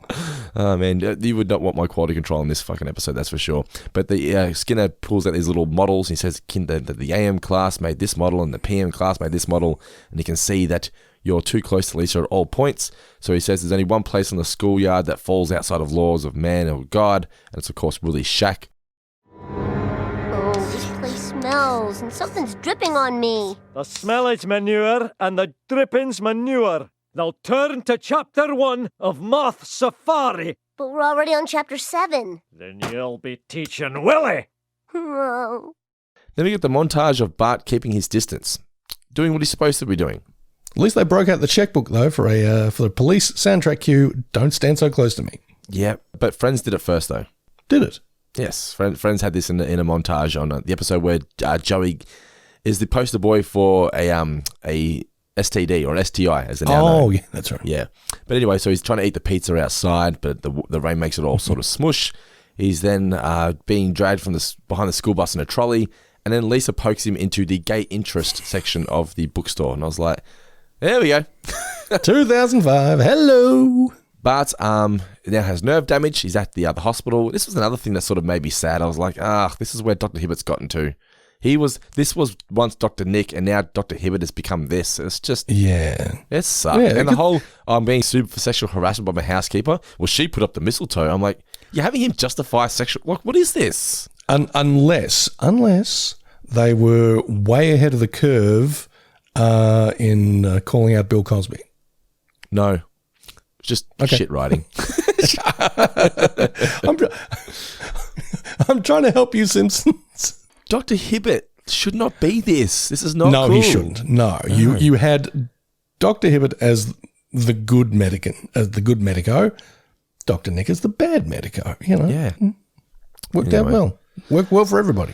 Oh, man, you would not want my quality control in this fucking episode, that's for sure. But the Skinner pulls out these little models. And he says that the AM class made this model and the PM class made this model. And you can see that you're too close to Lisa at all points. So he says there's only one place in the schoolyard that falls outside of laws of man or God. And it's, of course, Willie's shack. Oh, this place smells and something's dripping on me. The smell is manure and the dripping's manure. Now turn to Chapter 1 of Moth Safari. But we're already on Chapter 7. Then you'll be teaching Willie. Oh. Then we get the montage of Bart keeping his distance, doing what he's supposed to be doing. At least they broke out the checkbook, though, for the police soundtrack cue, Don't Stand So Close to Me. Yeah, but Friends did it first, though. Did it? Yes, Friends had this in a montage on the episode where Joey is the poster boy for a STD or an STI, as they now know. Oh, yeah, that's right. Yeah. But anyway, so he's trying to eat the pizza outside, but the rain makes it all sort of smush. He's then being dragged from behind the school bus in a trolley, and then Lisa pokes him into the gay interest section of the bookstore. And I was like, there we go. 2005, hello. Bart's arm now has nerve damage. He's at the other hospital. This was another thing that sort of made me sad. I was like, this is where Dr. Hibbert's gotten to. This was once Dr. Nick, and now Dr. Hibbert has become this. It's just, it sucks. Yeah, and the whole, I'm being sued for sexual harassment by my housekeeper. Well, she put up the mistletoe. I'm like, you're having him justify sexual, what is this? Unless they were way ahead of the curve in calling out Bill Cosby. No, just shit writing. I'm trying to help you, Simpsons. Dr. Hibbert should not be this. This is not cool. No, he shouldn't. No. You had Dr. Hibbert as the good medico. Dr. Nick as the bad medico. Yeah. Worked out well. Worked well for everybody.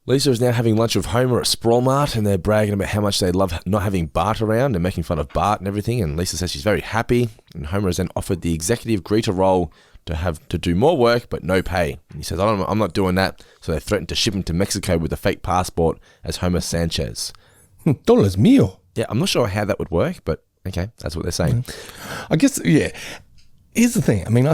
Lisa is now having lunch with Homer at Sprawl Mart, and they're bragging about how much they love not having Bart around and making fun of Bart and everything. And Lisa says she's very happy. And Homer is then offered the executive greeter role to do more work but no pay. And he says, I'm not doing that. So they threaten to ship him to Mexico with a fake passport as Homer Sanchez. $1 mío. Yeah, I'm not sure how that would work, but okay, that's what they're saying. I guess, yeah. Here's the thing. I mean,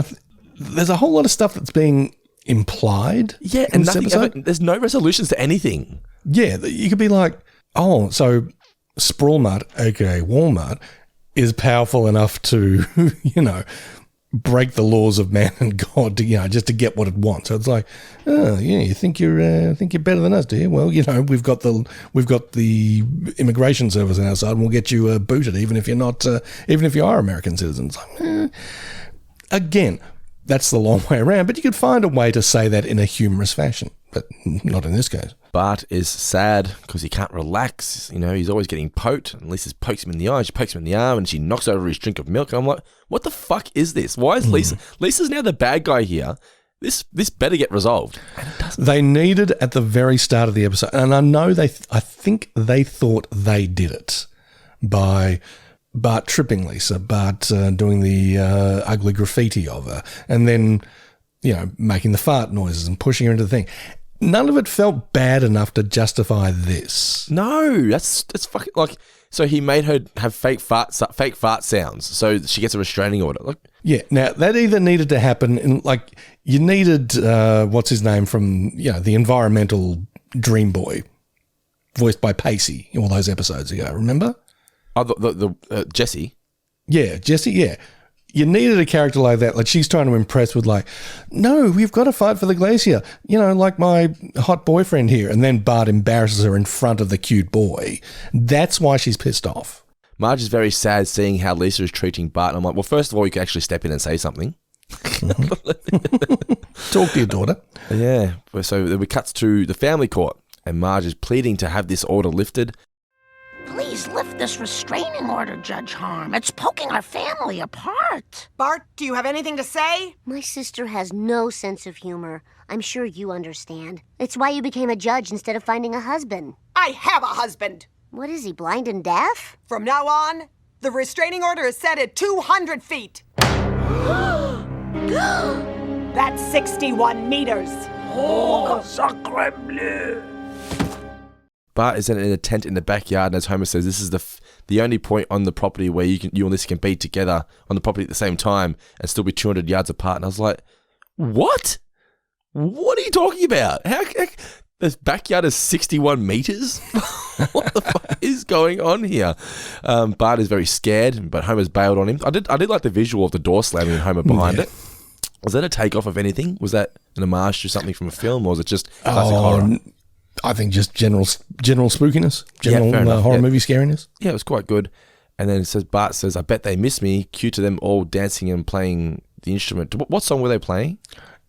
there's a whole lot of stuff that's being implied. Yeah, and there's no resolutions to anything. Yeah, you could be like, so Sprawl Mart, aka Walmart, is powerful enough to, break the laws of man and God to, just to get what it wants. So it's like, oh yeah, you think you're better than us, do you? Well, we've got the immigration service on our side, and we'll get you booted, even if you are American citizens. Again, that's the long way around, but you could find a way to say that in a humorous fashion, but not in this case. Bart is sad because he can't relax. He's always getting poked. And Lisa pokes him in the eye, she pokes him in the arm, and she knocks over his drink of milk. And I'm like, what the fuck is this? Why is Lisa? Lisa's now the bad guy here. This better get resolved. And it doesn't. They needed at the very start of the episode, and I know I think they thought they did it by Bart tripping Lisa, Bart doing the ugly graffiti of her, and then, making the fart noises and pushing her into the thing. None of it felt bad enough to justify this. No, that's fucking like. So he made her have fake fart sounds, so she gets a restraining order. Yeah, now that either needed to happen, and you needed what's his name from the environmental dream boy, voiced by Pacey, all those episodes ago. Remember? Oh, the Jesse. Yeah, Jesse. Yeah. You needed a character like that. Like she's trying to impress with no, we've got to fight for the glacier. Like my hot boyfriend here. And then Bart embarrasses her in front of the cute boy. That's why she's pissed off. Marge is very sad seeing how Lisa is treating Bart. And I'm like, well, first of all, you can actually step in and say something. Talk to your daughter. Yeah. So we cuts to the family court and Marge is pleading to have this order lifted. Please lift this restraining order, Judge Harm. It's poking our family apart. Bart, do you have anything to say? My sister has no sense of humor. I'm sure you understand. It's why you became a judge instead of finding a husband. I have a husband. What is he, blind and deaf? From now on, the restraining order is set at 200 feet. That's 61 meters. Oh, sacre bleu. Bart is in a tent in the backyard, and as Homer says, this is the only point on the property where you and Lisa can be together on the property at the same time and still be 200 yards apart. And I was like, what? What are you talking about? How this backyard is 61 meters? What the fuck is going on here? Bart is very scared, but Homer's bailed on him. I did like the visual of the door slamming and Homer behind it. Was that a takeoff of anything? Was that an homage to something from a film, or was it just classic horror? I think just general spookiness, horror movie scariness. Yeah, it was quite good. And then Bart says, I bet they miss me. Cue to them all dancing and playing the instrument. What song were they playing?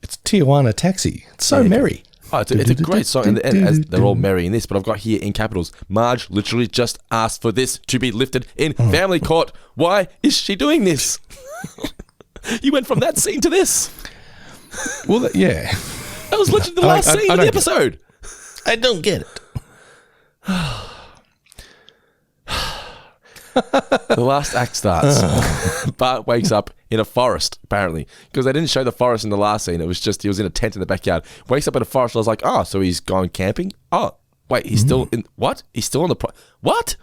It's Tijuana Taxi. It's so merry. Oh, it's a great song. And as they're all merry in this, but I've got here in capitals, Marge literally just asked for this to be lifted in family court. Why is she doing this? You went from that scene to this. Well, yeah. That was literally the last scene of the episode. I don't get it. The last act starts. Bart wakes up in a forest, apparently, because they didn't show the forest in the last scene. It was just he was in a tent in the backyard. Wakes up in a forest. I was like, oh, so he's going camping? Oh, wait, he's still in what? He's still on the what?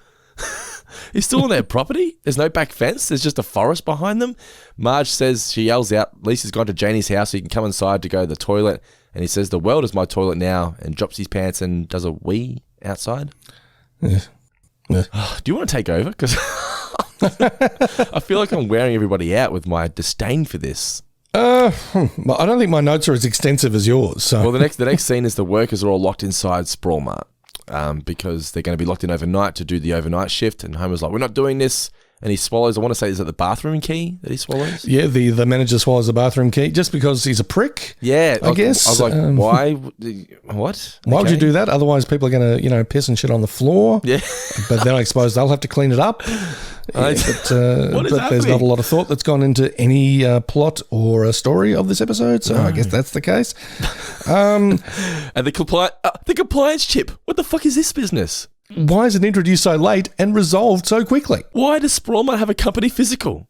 He's still on their property? There's no back fence. There's just a forest behind them. Marge says, she yells out, Lisa's gone to Janie's house so he can come inside to go to the toilet. And he says, the world is my toilet now, and drops his pants and does a wee outside. Yeah. Do you want to take over? Because I feel like I'm wearing everybody out with my disdain for this. I don't think my notes are as extensive as yours. So. Well, the next scene is the workers are all locked inside Sprawl Mart because they're going to be locked in overnight to do the overnight shift. And Homer's like, we're not doing this. And he swallows, I want to say, is it the bathroom key that he swallows? Yeah, the manager swallows the bathroom key just because he's a prick. Yeah. I guess. I was like, why? What? Why would you do that? Otherwise, people are going to, piss and shit on the floor. Yeah. But then I suppose they'll have to clean it up. But there's not a lot of thought that's gone into any plot or a story of this episode, so I guess that's the case. And the compliance chip. What the fuck is this business? Why is it introduced so late and resolved so quickly? Why does Sprawl Mart have a company physical?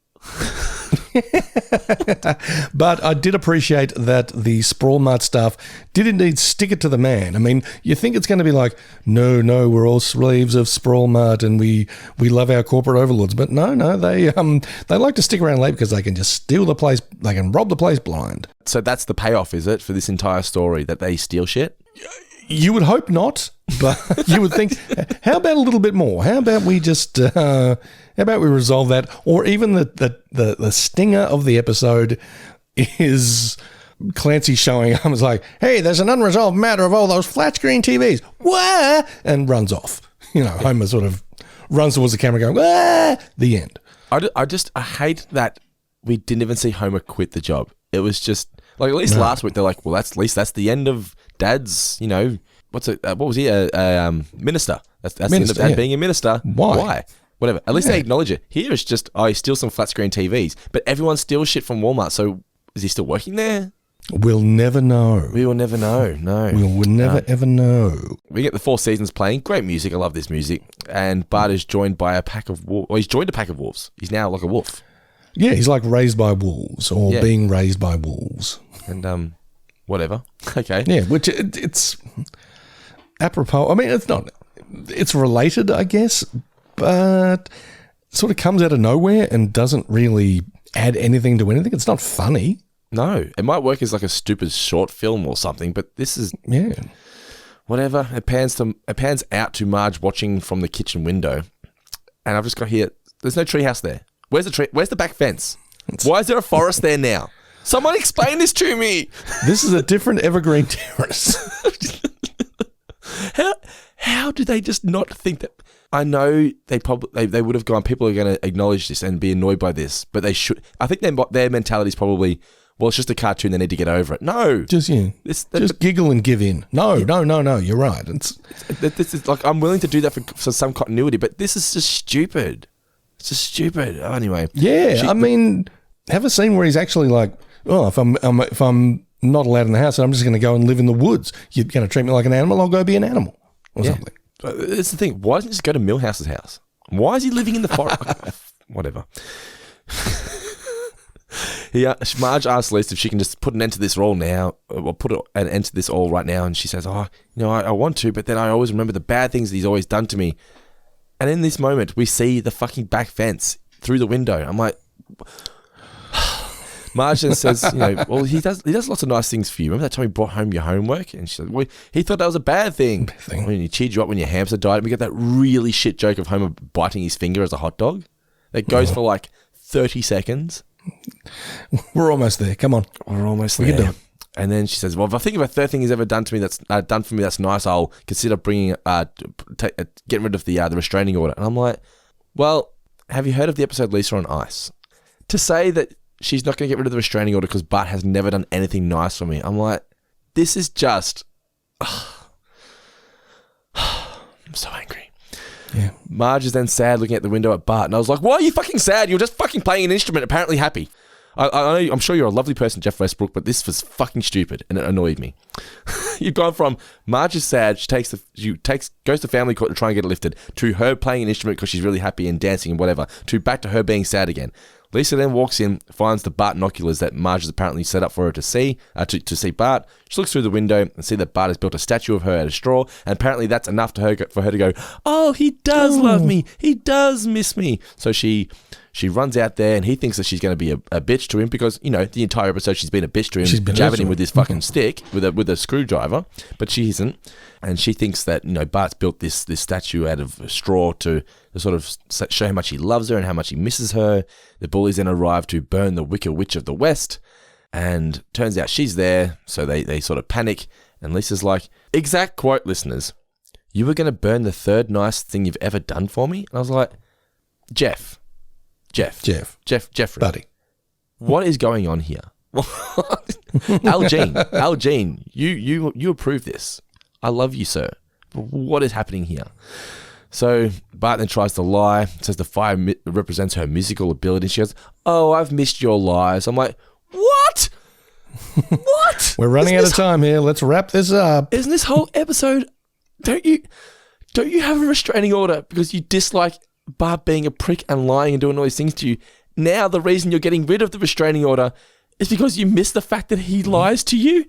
But I did appreciate that the Sprawl Mart staff did indeed stick it to the man. I mean, you think it's going to be like, no, we're all slaves of Sprawl Mart and we love our corporate overlords. But no, they like to stick around late because they can just steal the place, they can rob the place blind. So that's the payoff, is it, for this entire story, that they steal shit? You would hope not, but you would think, how about a little bit more? How about we just How about we resolve that? Or even the stinger of the episode is Clancy showing up and is like, hey, there's an unresolved matter of all those flat screen TVs. What? And runs off. Homer sort of runs towards the camera going, ah, the end. I hate that we didn't even see Homer quit the job. It was just, like, at least last week, they're like, well, at least that's the end of Dad's, what was he, minister. That's the end of Dad being a minister. Why? Whatever. At least they acknowledge it. Here it's just, he steals some flat screen TVs, but everyone steals shit from Walmart, so is he still working there? We'll never know. We will never know, no. We'll never, ever know. We get the Four Seasons playing. Great music. I love this music. And Bart is joined by a pack of wolves. Well, he's joined a pack of wolves. He's now like a wolf. Yeah, he's like raised by wolves or being raised by wolves. And whatever. Okay. Yeah, which it's apropos. I mean, it's not. It's related, I guess, but it sort of comes out of nowhere and doesn't really add anything to anything. It's not funny. No, it might work as like a stupid short film or something, but this is whatever. It pans out to Marge watching from the kitchen window, and I've just got here. There's no treehouse there. Where's the tree? Where's the back fence? Why is there a forest there now? Someone explain this to me. This is a different Evergreen Terrace. How do they just not think that? I know they would have gone. People are going to acknowledge this and be annoyed by this, but they should. I think their mentality is probably, well, it's just a cartoon. They need to get over it. No, just giggle and give in. No. You're right. This is like, I'm willing to do that for some continuity, but this is just stupid. It's just stupid. Oh, anyway, I mean, have a scene where he's actually like, oh, if I'm not allowed in the house, I'm just going to go and live in the woods. You're going to treat me like an animal. I'll go be an animal or something. It's the thing. Why doesn't he just go to Milhouse's house? Why is he living in the forest? Whatever. Marge asks Lisa if she can just put an end to this all now, or put an end to this all right now, and she says, I want to, but then I always remember the bad things that he's always done to me. And in this moment, we see the fucking back fence through the window. I'm like, Marge then says, well, he does lots of nice things for you. Remember that time he brought home your homework? And she said, well, he thought that was a bad thing. When he cheered you up when your hamster died. And we get that really shit joke of Homer biting his finger as a hot dog. That goes for like 30 seconds. We're almost there. Come on. We're almost there. We can do it. And then she says, well, if I think of a third thing he's ever done to me that's done for me that's nice, I'll consider bringing getting rid of the restraining order. And I'm like, well, have you heard of the episode Lisa on Ice? To say that she's not going to get rid of the restraining order because Bart has never done anything nice for me. I'm like, this is just... I'm so angry. Yeah. Marge is then sad looking at the window at Bart. And I was like, why are you fucking sad? You're just fucking playing an instrument, apparently happy. I'm sure you're a lovely person, Jeff Westbrook, but this was fucking stupid and it annoyed me. You've gone from Marge is sad, goes to family court to try and get it lifted, to her playing an instrument because she's really happy and dancing and whatever, to back to her being sad again. Lisa then walks in, finds the Bart binoculars that Marge has apparently set up for her to see Bart. She looks through the window and see that Bart has built a statue of her out of straw, and apparently that's enough for her to go, oh, he does love me. He does miss me. So she runs out there, and he thinks that she's going to be a bitch to him because, the entire episode she's been a bitch to him, jabbing him with this fucking stick with a screwdriver, but she isn't. And she thinks that, Bart's built this statue out of straw to sort of show how much he loves her and how much he misses her. The bullies then arrive to burn the Wicked Witch of the West, and turns out she's there, so they sort of panic, and Lisa's like, exact quote, listeners, you were going to burn the third nice thing you've ever done for me? And I was like, Jeffrey. Buddy. What is going on here? Al Jean, you approve this. I love you, sir. But what is happening here? So Bart then tries to lie, says the fire represents her musical ability. She goes, oh, I've missed your lies. I'm like, what? What? We're running out of time here. Let's wrap this up. Isn't this whole episode, don't you have a restraining order because you dislike Bart being a prick and lying and doing all these things to you? Now the reason you're getting rid of the restraining order is because you miss the fact that he lies to you?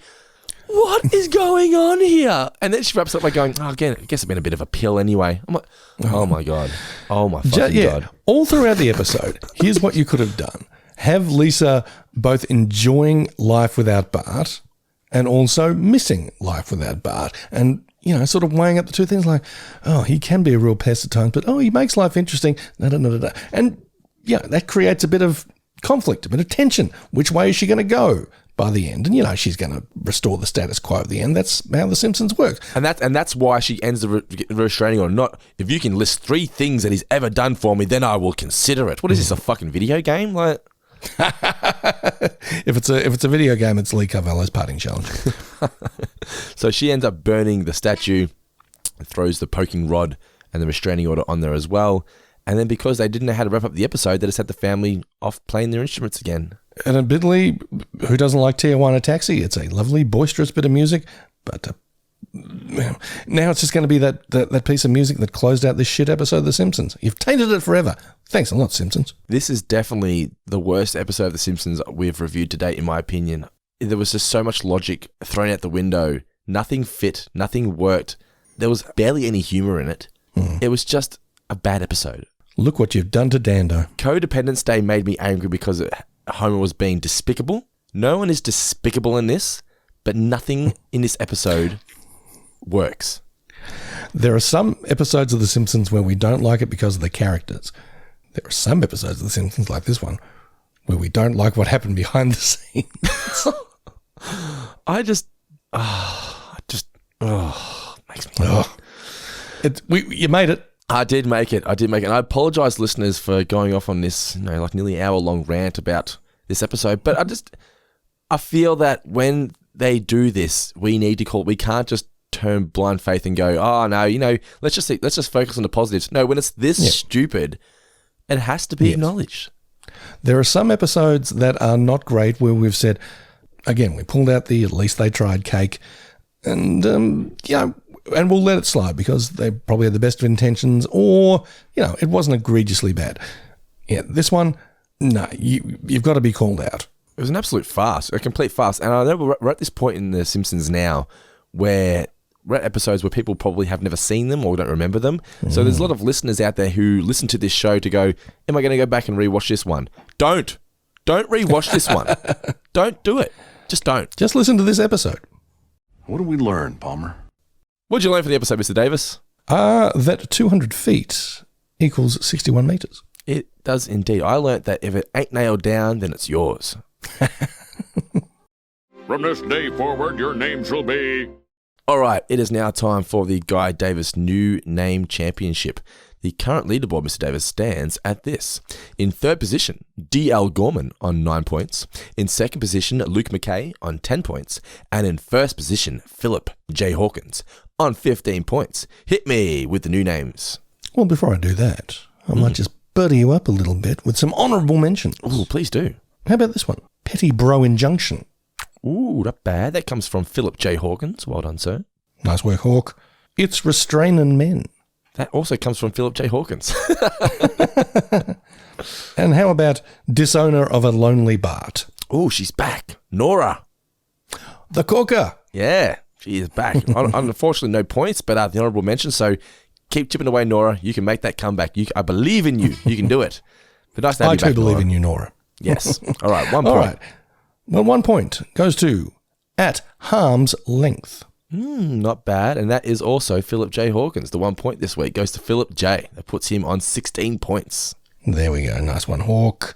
What is going on here? And then she wraps up by going, again, I guess it's been a bit of a pill anyway. I'm like, oh my God. Oh my fucking God. All throughout the episode, here's what you could have done. Have Lisa both enjoying life without Bart and also missing life without Bart. And sort of weighing up the two things like, oh, he can be a real pest at times, but he makes life interesting. And that creates a bit of conflict, a bit of tension. Which way is she going to go by the end? And, she's going to restore the status quo at the end. That's how The Simpsons works. And that's why she ends the restraining order. Not, if you can list 3 things that he's ever done for me, then I will consider it. What is this, a fucking video game? Like, if it's a video game, it's Lee Carvalho's parting challenge. So she ends up burning the statue, throws the poking rod and the restraining order on there as well. And then because they didn't know how to wrap up the episode, they just had the family off playing their instruments again. And admittedly, who doesn't like Tijuana Taxi? It's a lovely, boisterous bit of music, but now it's just going to be that piece of music that closed out this shit episode of The Simpsons. You've tainted it forever. Thanks a lot, Simpsons. This is definitely the worst episode of The Simpsons we've reviewed to date, in my opinion. There was just so much logic thrown out the window. Nothing fit. Nothing worked. There was barely any humor in it. It was just a bad episode. Look what you've done to Dando. Codependence Day made me angry because Homer was being despicable. No one is despicable in this, but nothing in this episode works. There are some episodes of The Simpsons where we don't like it because of the characters. There are some episodes of The Simpsons, like this one, where we don't like what happened behind the scenes. Makes me you made it. I did make it. And I apologize, listeners, for going off on this, nearly hour-long rant about this episode. But I feel that when they do this, we can't just turn blind faith and go, oh no, let's just focus on the positives. No, when it's this stupid, it has to be acknowledged. There are some episodes that are not great where we've said, again, we pulled out the at least they tried cake, and and we'll let it slide because they probably had the best of intentions, or it wasn't egregiously bad. Yeah, this one, no, you've got to be called out. It was an absolute farce, a complete farce. And I know we're at this point in The Simpsons now where we're at episodes where people probably have never seen them or don't remember them. So there's a lot of listeners out there who listen to this show to go, am I going to go back and rewatch this one? Don't rewatch this one. Don't do it. Just don't. Just listen to this episode. What did we learn, Palmer? What did you learn from the episode, Mr. Davis? That 200 feet equals 61 meters. It does indeed. I learnt that if it ain't nailed down, then it's yours. From this day forward, your name shall be... All right, it is now time for the Guy Davis New Name Championship. The current leaderboard, Mr. Davis, stands at this. In third position, D.L. Gorman on 9 points. In second position, Luke McKay on 10 points. And in first position, Philip J. Hawkins on 15 points. Hit me with the new names. Well, before I do that, I might just butter you up a little bit with some honourable mentions. Ooh, please do. How about this one? Petty Bro Injunction. Ooh, not bad. That comes from Philip J. Hawkins. Well done, sir. Nice work, Hawk. It's Restraining Men. That also comes from Philip J. Hawkins. And how about Dishonor of a Lonely Bart? Oh, she's back. Nora. The Corker. Yeah, she is back. Unfortunately, no points, but the honourable mention. So keep chipping away, Nora. You can make that comeback. I believe in you. You can do it. But nice to have you back, I too believe Nora. in you, Nora. Yes. All right, 1 point. All right. Well, 1 point goes to At Harm's Length. Not bad. And that is also Philip J. Hawkins. The 1 point this week goes to Philip J. That puts him on 16 points. There we go. Nice one, Hawk.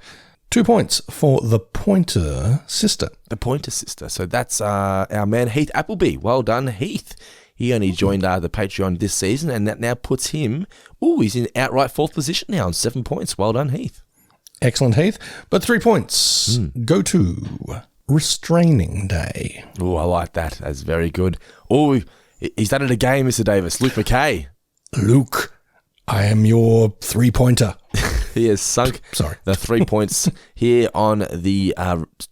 2 points for the Pointer Sister. The Pointer Sister. So that's our man Heath Appleby. Well done, Heath. He only joined the Patreon this season, and that now puts him... Ooh, he's in outright fourth position now on 7 points. Well done, Heath. Excellent, Heath. But 3 points go to Restraining Day. Oh, I like that. That's very good. Oh, he's done it again, Mr. Davis. Luke McKay. Luke, I am your 3-pointer. He has sunk the 3 points here on the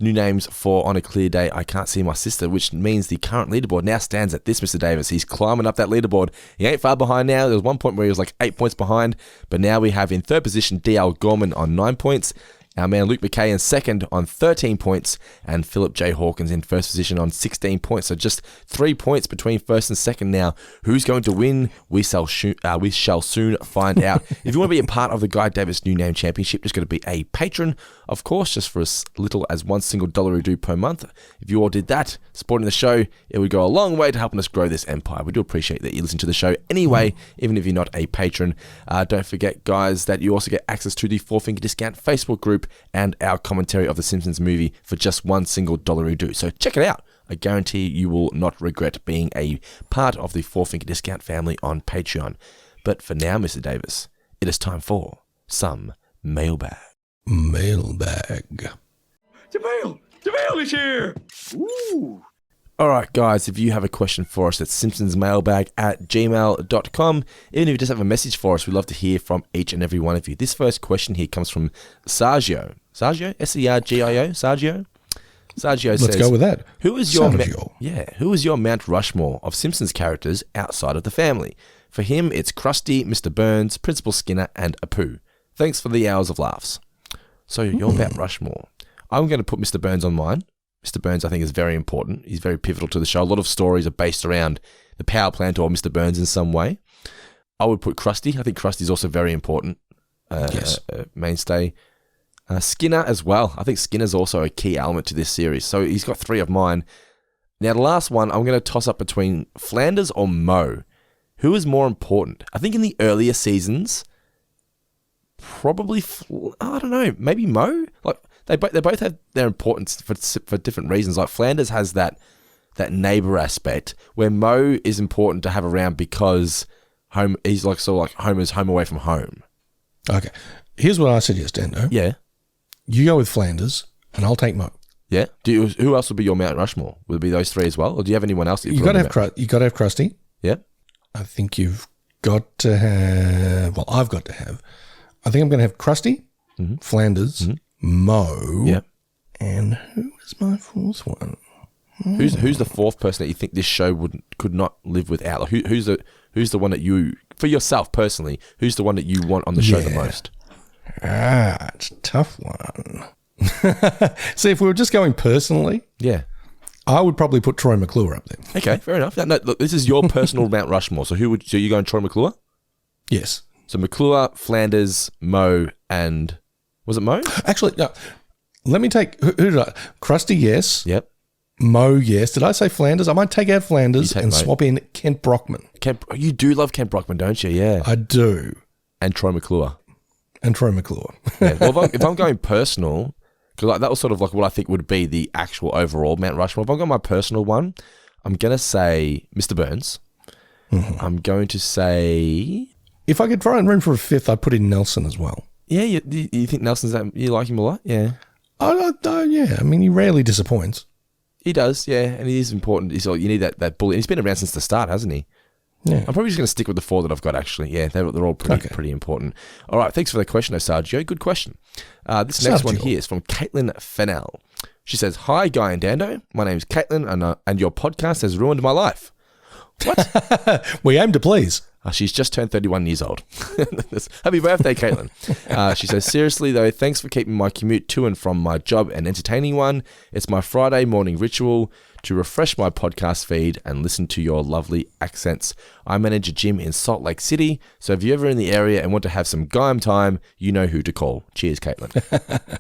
new names for On a Clear Day. I Can't See My Sister, which means the current leaderboard now stands at this, Mr. Davis. He's climbing up that leaderboard. He ain't far behind now. There was 1 point where he was like 8 points behind, but now we have in third position D.L. Gorman on 9 points. Our man Luke McKay in second on 13 points, and Philip J. Hawkins in first position on 16 points. So just 3 points between first and second now. Who's going to win? We shall soon find out. If you want to be a part of the Guy Davis New Name Championship, just got to be a patron, of course, just for as little as $1 single dollar due per month. If you all did that, supporting the show, it would go a long way to helping us grow this empire. We do appreciate that you listen to the show anyway, even if you're not a patron. Don't forget, guys, that you also get access to the Four Finger Discount Facebook group and our commentary of the Simpsons movie for just $1 single dollar due. So check it out. I guarantee you will not regret being a part of the Four Finger Discount family on Patreon. But for now, Mr. Davis, it is time for some mailbag. Mailbag. The mail is here. Ooh. All right, guys, if you have a question for us, it's simpsonsmailbag@gmail.com. Even if you just have a message for us, we'd love to hear from each and every one of you. This first question here comes from Sergio. Sergio? S-E-R-G-I-O? Sergio? Sergio says, let's go with that. Who is your Mount Rushmore of Simpsons characters outside of the family? For him, it's Krusty, Mr. Burns, Principal Skinner, and Apu. Thanks for the hours of laughs. So your Mount Rushmore. I'm going to put Mr. Burns on mine. Mr. Burns, I think, is very important. He's very pivotal to the show. A lot of stories are based around the power plant or Mr. Burns in some way. I would put Krusty. I think Krusty's also very important. Yes. Mainstay. Skinner as well. I think Skinner's also a key element to this series. So he's got 3 of mine. Now, the last one, I'm going to toss up between Flanders or Moe. Who is more important? I think in the earlier seasons, probably, I don't know, maybe Moe? Like, They both have their importance for different reasons. Like Flanders has that neighbor aspect, where Moe is important to have around because he's like sort of like Homer's home away from home. Okay, here's what I suggest, Endo. Yeah, you go with Flanders, and I'll take Moe. Yeah. Who else would be your Mount Rushmore? Would it be those 3 as well, or do you have anyone else? That you got to have Krusty. Yeah. I think you've got to have. Well, I've got to have. I think I'm going to have Krusty, Flanders. Moe. Yep. And who is my 4th one? Who's the 4th person that you think this show could not live without? Like who's the one that you, for yourself personally, who's the one that you want on the show the most? It's a tough one. See, if we were just going personally, I would probably put Troy McClure up there. Okay, fair enough. No, look, this is your personal Mount Rushmore. So so you going Troy McClure? Yes. So McClure, Flanders, Moe, and was it Moe? Actually, no. Let me take who did I? Krusty, yes. Yep. Moe, yes. Did I say Flanders? I might take out Flanders and swap in Kent Brockman. You do love Kent Brockman, don't you? Yeah. I do. And Troy McClure. Yeah. Well, if I'm going personal, because that was sort of like what I think would be the actual overall Mount Rushmore. If I'm going my personal one, I'm going to say Mr. Burns. I'm going to say... If I could try and room for a 5th, I'd put in Nelson as well. Yeah, you think Nelson's you like him a lot? Yeah. Yeah. I mean, he rarely disappoints. He does, yeah, and he is important. You need that bully. He's been around since the start, hasn't he? Yeah. I'm probably just going to stick with the 4 that I've got, actually. Yeah, they're all pretty important. All right, thanks for the question, Sergio. Good question. This next one here is from Caitlin Fennell. She says, "Hi, Guy and Dando. My name's Caitlin, and your podcast has ruined my life." What? We aim to please. She's just turned 31 years old. Happy birthday, Caitlin. She says, "Seriously, though, thanks for keeping my commute to and from my job an entertaining one. It's my Friday morning ritual to refresh my podcast feed and listen to your lovely accents. I manage a gym in Salt Lake City, so if you're ever in the area and want to have some Guym time, you know who to call. Cheers, Caitlin."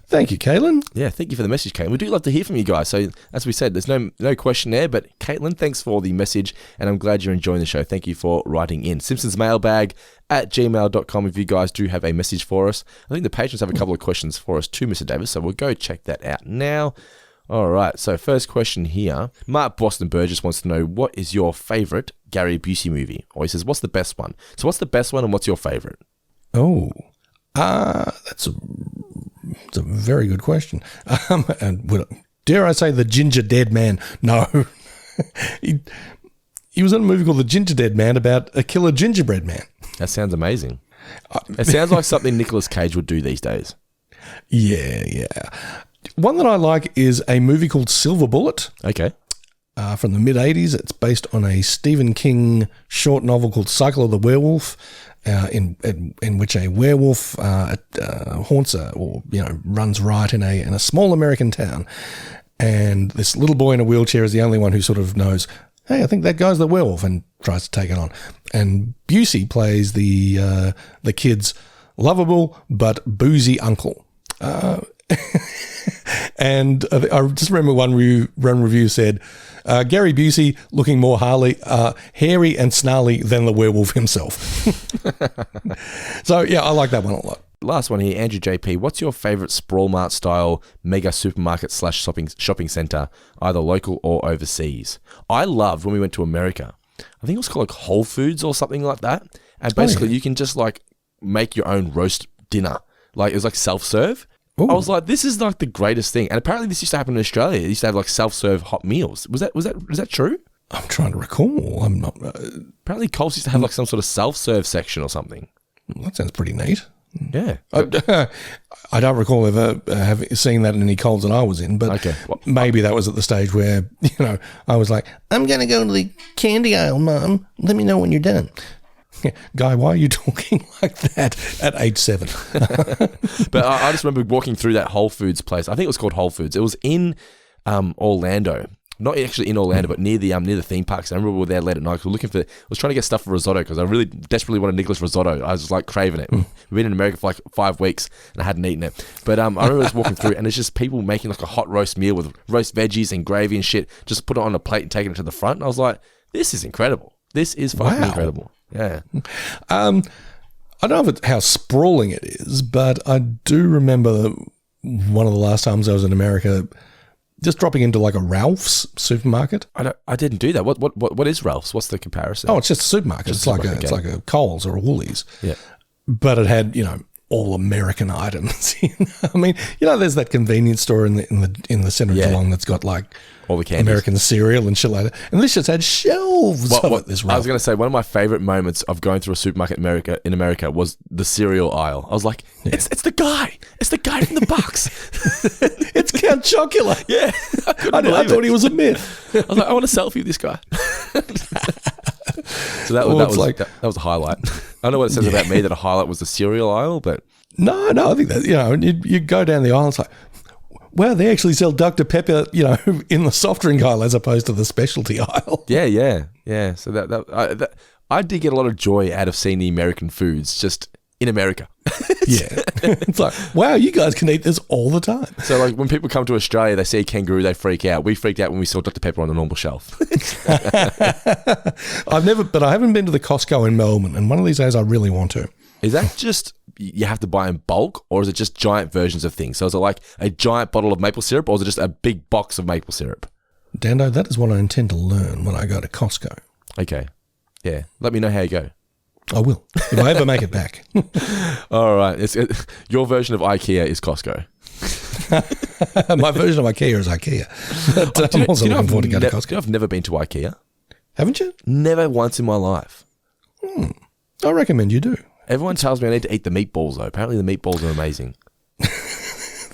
Thank you, Caitlin. Yeah, thank you for the message, Caitlin. We do love to hear from you guys. So, as we said, there's no question there, but Caitlin, thanks for the message, and I'm glad you're enjoying the show. Thank you for writing in. Simpsons Mailbag @gmail.com if you guys do have a message for us. I think the patrons have a couple of questions for us too, Mr. Davis, so we'll go check that out now. All right, so first question here. Mark Boston Burgess wants to know, what is your favourite Gary Busey movie? Or he says, what's the best one? So what's the best one and what's your favourite? Oh, that's a very good question. And dare I say The Ginger Dead Man? No. He was in a movie called The Ginger Dead Man about a killer gingerbread man. That sounds amazing. It sounds like something Nicolas Cage would do these days. Yeah. One that I like is a movie called Silver Bullet. Okay. From the mid-'80s. It's based on a Stephen King short novel called Cycle of the Werewolf. in which a werewolf haunts or runs riot in a small American town, and this little boy in a wheelchair is the only one who sort of knows, hey, I think that guy's the werewolf, and tries to take it on. And Busey plays the kid's lovable but boozy uncle. And I just remember one review said, Gary Busey looking more hairy and snarly than the werewolf himself. So, yeah, I like that one a lot. Last one here, Andrew JP. What's your favourite Sprawl Mart style mega supermarket / shopping centre, either local or overseas? I loved when we went to America. I think it was called like Whole Foods or something like that. And basically you can just like make your own roast dinner. Like it was like self-serve. I was like, this is like the greatest thing. And apparently this used to happen in Australia. They used to have like self-serve hot meals. Was that true? I'm trying to recall. I'm not. Apparently Coles used to have like some sort of self-serve section or something. Well, that sounds pretty neat. Yeah. I don't recall ever seeing that in any Coles that I was in, but maybe that was at the stage where, I was like, I'm going to go to the candy aisle, Mum. Let me know when you're done. Guy, why are you talking like that at age 7? But I just remember walking through that Whole Foods place. I think it was called Whole Foods. It was in Orlando. Not actually in Orlando, but near the theme parks. I remember we were there late at night. We were I was trying to get stuff for risotto because I really desperately wanted Nicholas risotto. I was just like craving it. We've been in America for like 5 weeks and I hadn't eaten it. But I remember just walking through and it's just people making like a hot roast meal with roast veggies and gravy and shit. Just put it on a plate and taking it to the front. And I was like, this is incredible. This is fucking incredible. Yeah. I don't know how sprawling it is, but I do remember one of the last times I was in America just dropping into like a Ralph's supermarket. I didn't do that. What is Ralph's? What's the comparison? Oh, it's just a supermarket. It's like a Coles or a Woolies. Yeah. But it had, all American items. I mean, there's that convenience store in the center of Geelong that's got like all the candies, American cereal and shit like that. And this just had shelves of it. This I was going to say one of my favorite moments of going through a supermarket in America was the cereal aisle. I was like, it's the guy. It's the guy from the box. It's Count Chocula. Yeah. I thought he was a myth. I was like, I want to selfie with this guy. So that was a highlight. I don't know what it says about me that a highlight was the cereal aisle, but no, I think that you go down the aisle, it's like, wow, they actually sell Dr. Pepper, in the soft drink aisle as opposed to the specialty aisle. Yeah. So that I did get a lot of joy out of seeing the American foods just in America. Yeah, it's like, wow, you guys can eat this all the time. So like when people come to Australia, they see a kangaroo, they freak out. We freaked out when we saw Dr. Pepper on the normal shelf. I haven't been to the Costco in Melbourne, and one of these days I really want to. Is that just you have to buy in bulk, or is it just giant versions of things? So is it like a giant bottle of maple syrup, or is it just a big box of maple syrup? Dando, that is what I intend to learn when I go to Costco. Okay. Yeah. Let me know how you go. I will, if I ever make it back. All right. Your version of IKEA is Costco. My version of IKEA is IKEA. But I'm also looking forward to going to Costco. I've never been to IKEA. Haven't you? Never once in my life. I recommend you do. Everyone tells me I need to eat the meatballs, though. Apparently the meatballs are amazing.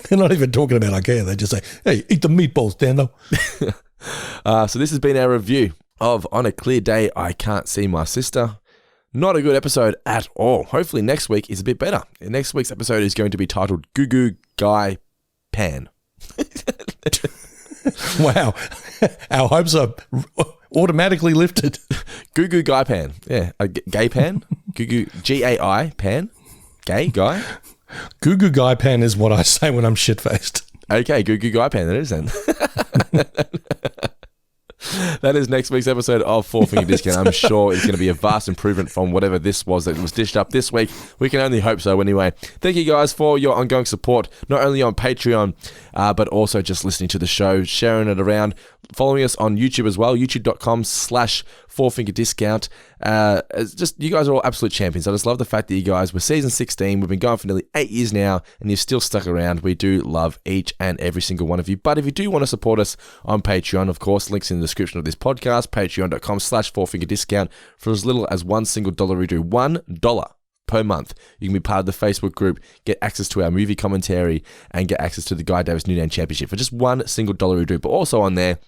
They're not even talking about IKEA. They just say, hey, eat the meatballs, Dando. So this has been our review of On a Clear Day, I Can't See My Sister. Not a good episode at all. Hopefully next week is a bit better. Next week's episode is going to be titled Goo Goo Guy Pan. Wow. Our hopes are automatically lifted. Goo Goo Guy Pan. Yeah. A gay pan. Goo Goo Gai pan. Gay guy. Goo Goo Guy Pan is what I say when I'm shit-faced. Okay. Goo Goo Guy Pan. That is then. That is next week's episode of Four Finger Discount. I'm sure it's going to be a vast improvement from whatever this was that was dished up this week. We can only hope so anyway. Thank you guys for your ongoing support, not only on Patreon, but also just listening to the show, sharing it around, following us on YouTube as well, youtube.com/4fingerdiscount. Just you guys are all absolute champions. I just love the fact that you guys were season 16. We've been going for nearly 8 years now, and you've still stuck around. We do love each and every single one of you. But if you do want to support us on Patreon, of course, links in the description of this podcast, patreon.com/4fingerdiscount. For as little as $1 we do $1 per month. You can be part of the Facebook group, get access to our movie commentary, and get access to the Guy Davis New Name Championship for just $1 we do. But also on there,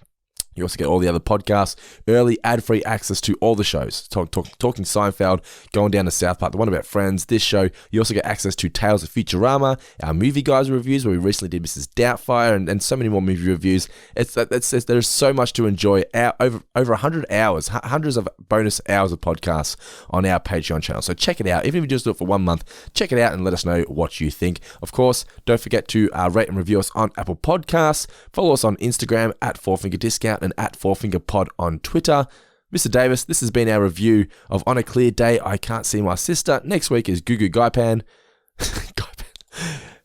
You also get all the other podcasts, early ad-free access to all the shows. Talking Seinfeld, Going Down to South Park, the one about Friends, this show. You also get access to Tales of Futurama, our Movie Guys reviews, where we recently did Mrs. Doubtfire, and so many more movie reviews. There's so much to enjoy. Over 100 hours, hundreds of bonus hours of podcasts on our Patreon channel. So check it out. Even if you just do it for 1 month, check it out and let us know what you think. Of course, don't forget to rate and review us on Apple Podcasts. Follow us on Instagram at FourFingerDiscount and at FourFingerPod on Twitter. Mr. Davis, this has been our review of On a Clear Day, I Can't See My Sister. Next week is Goo Goo Gaipan.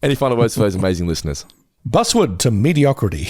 Any final words for those amazing listeners? Busward to mediocrity.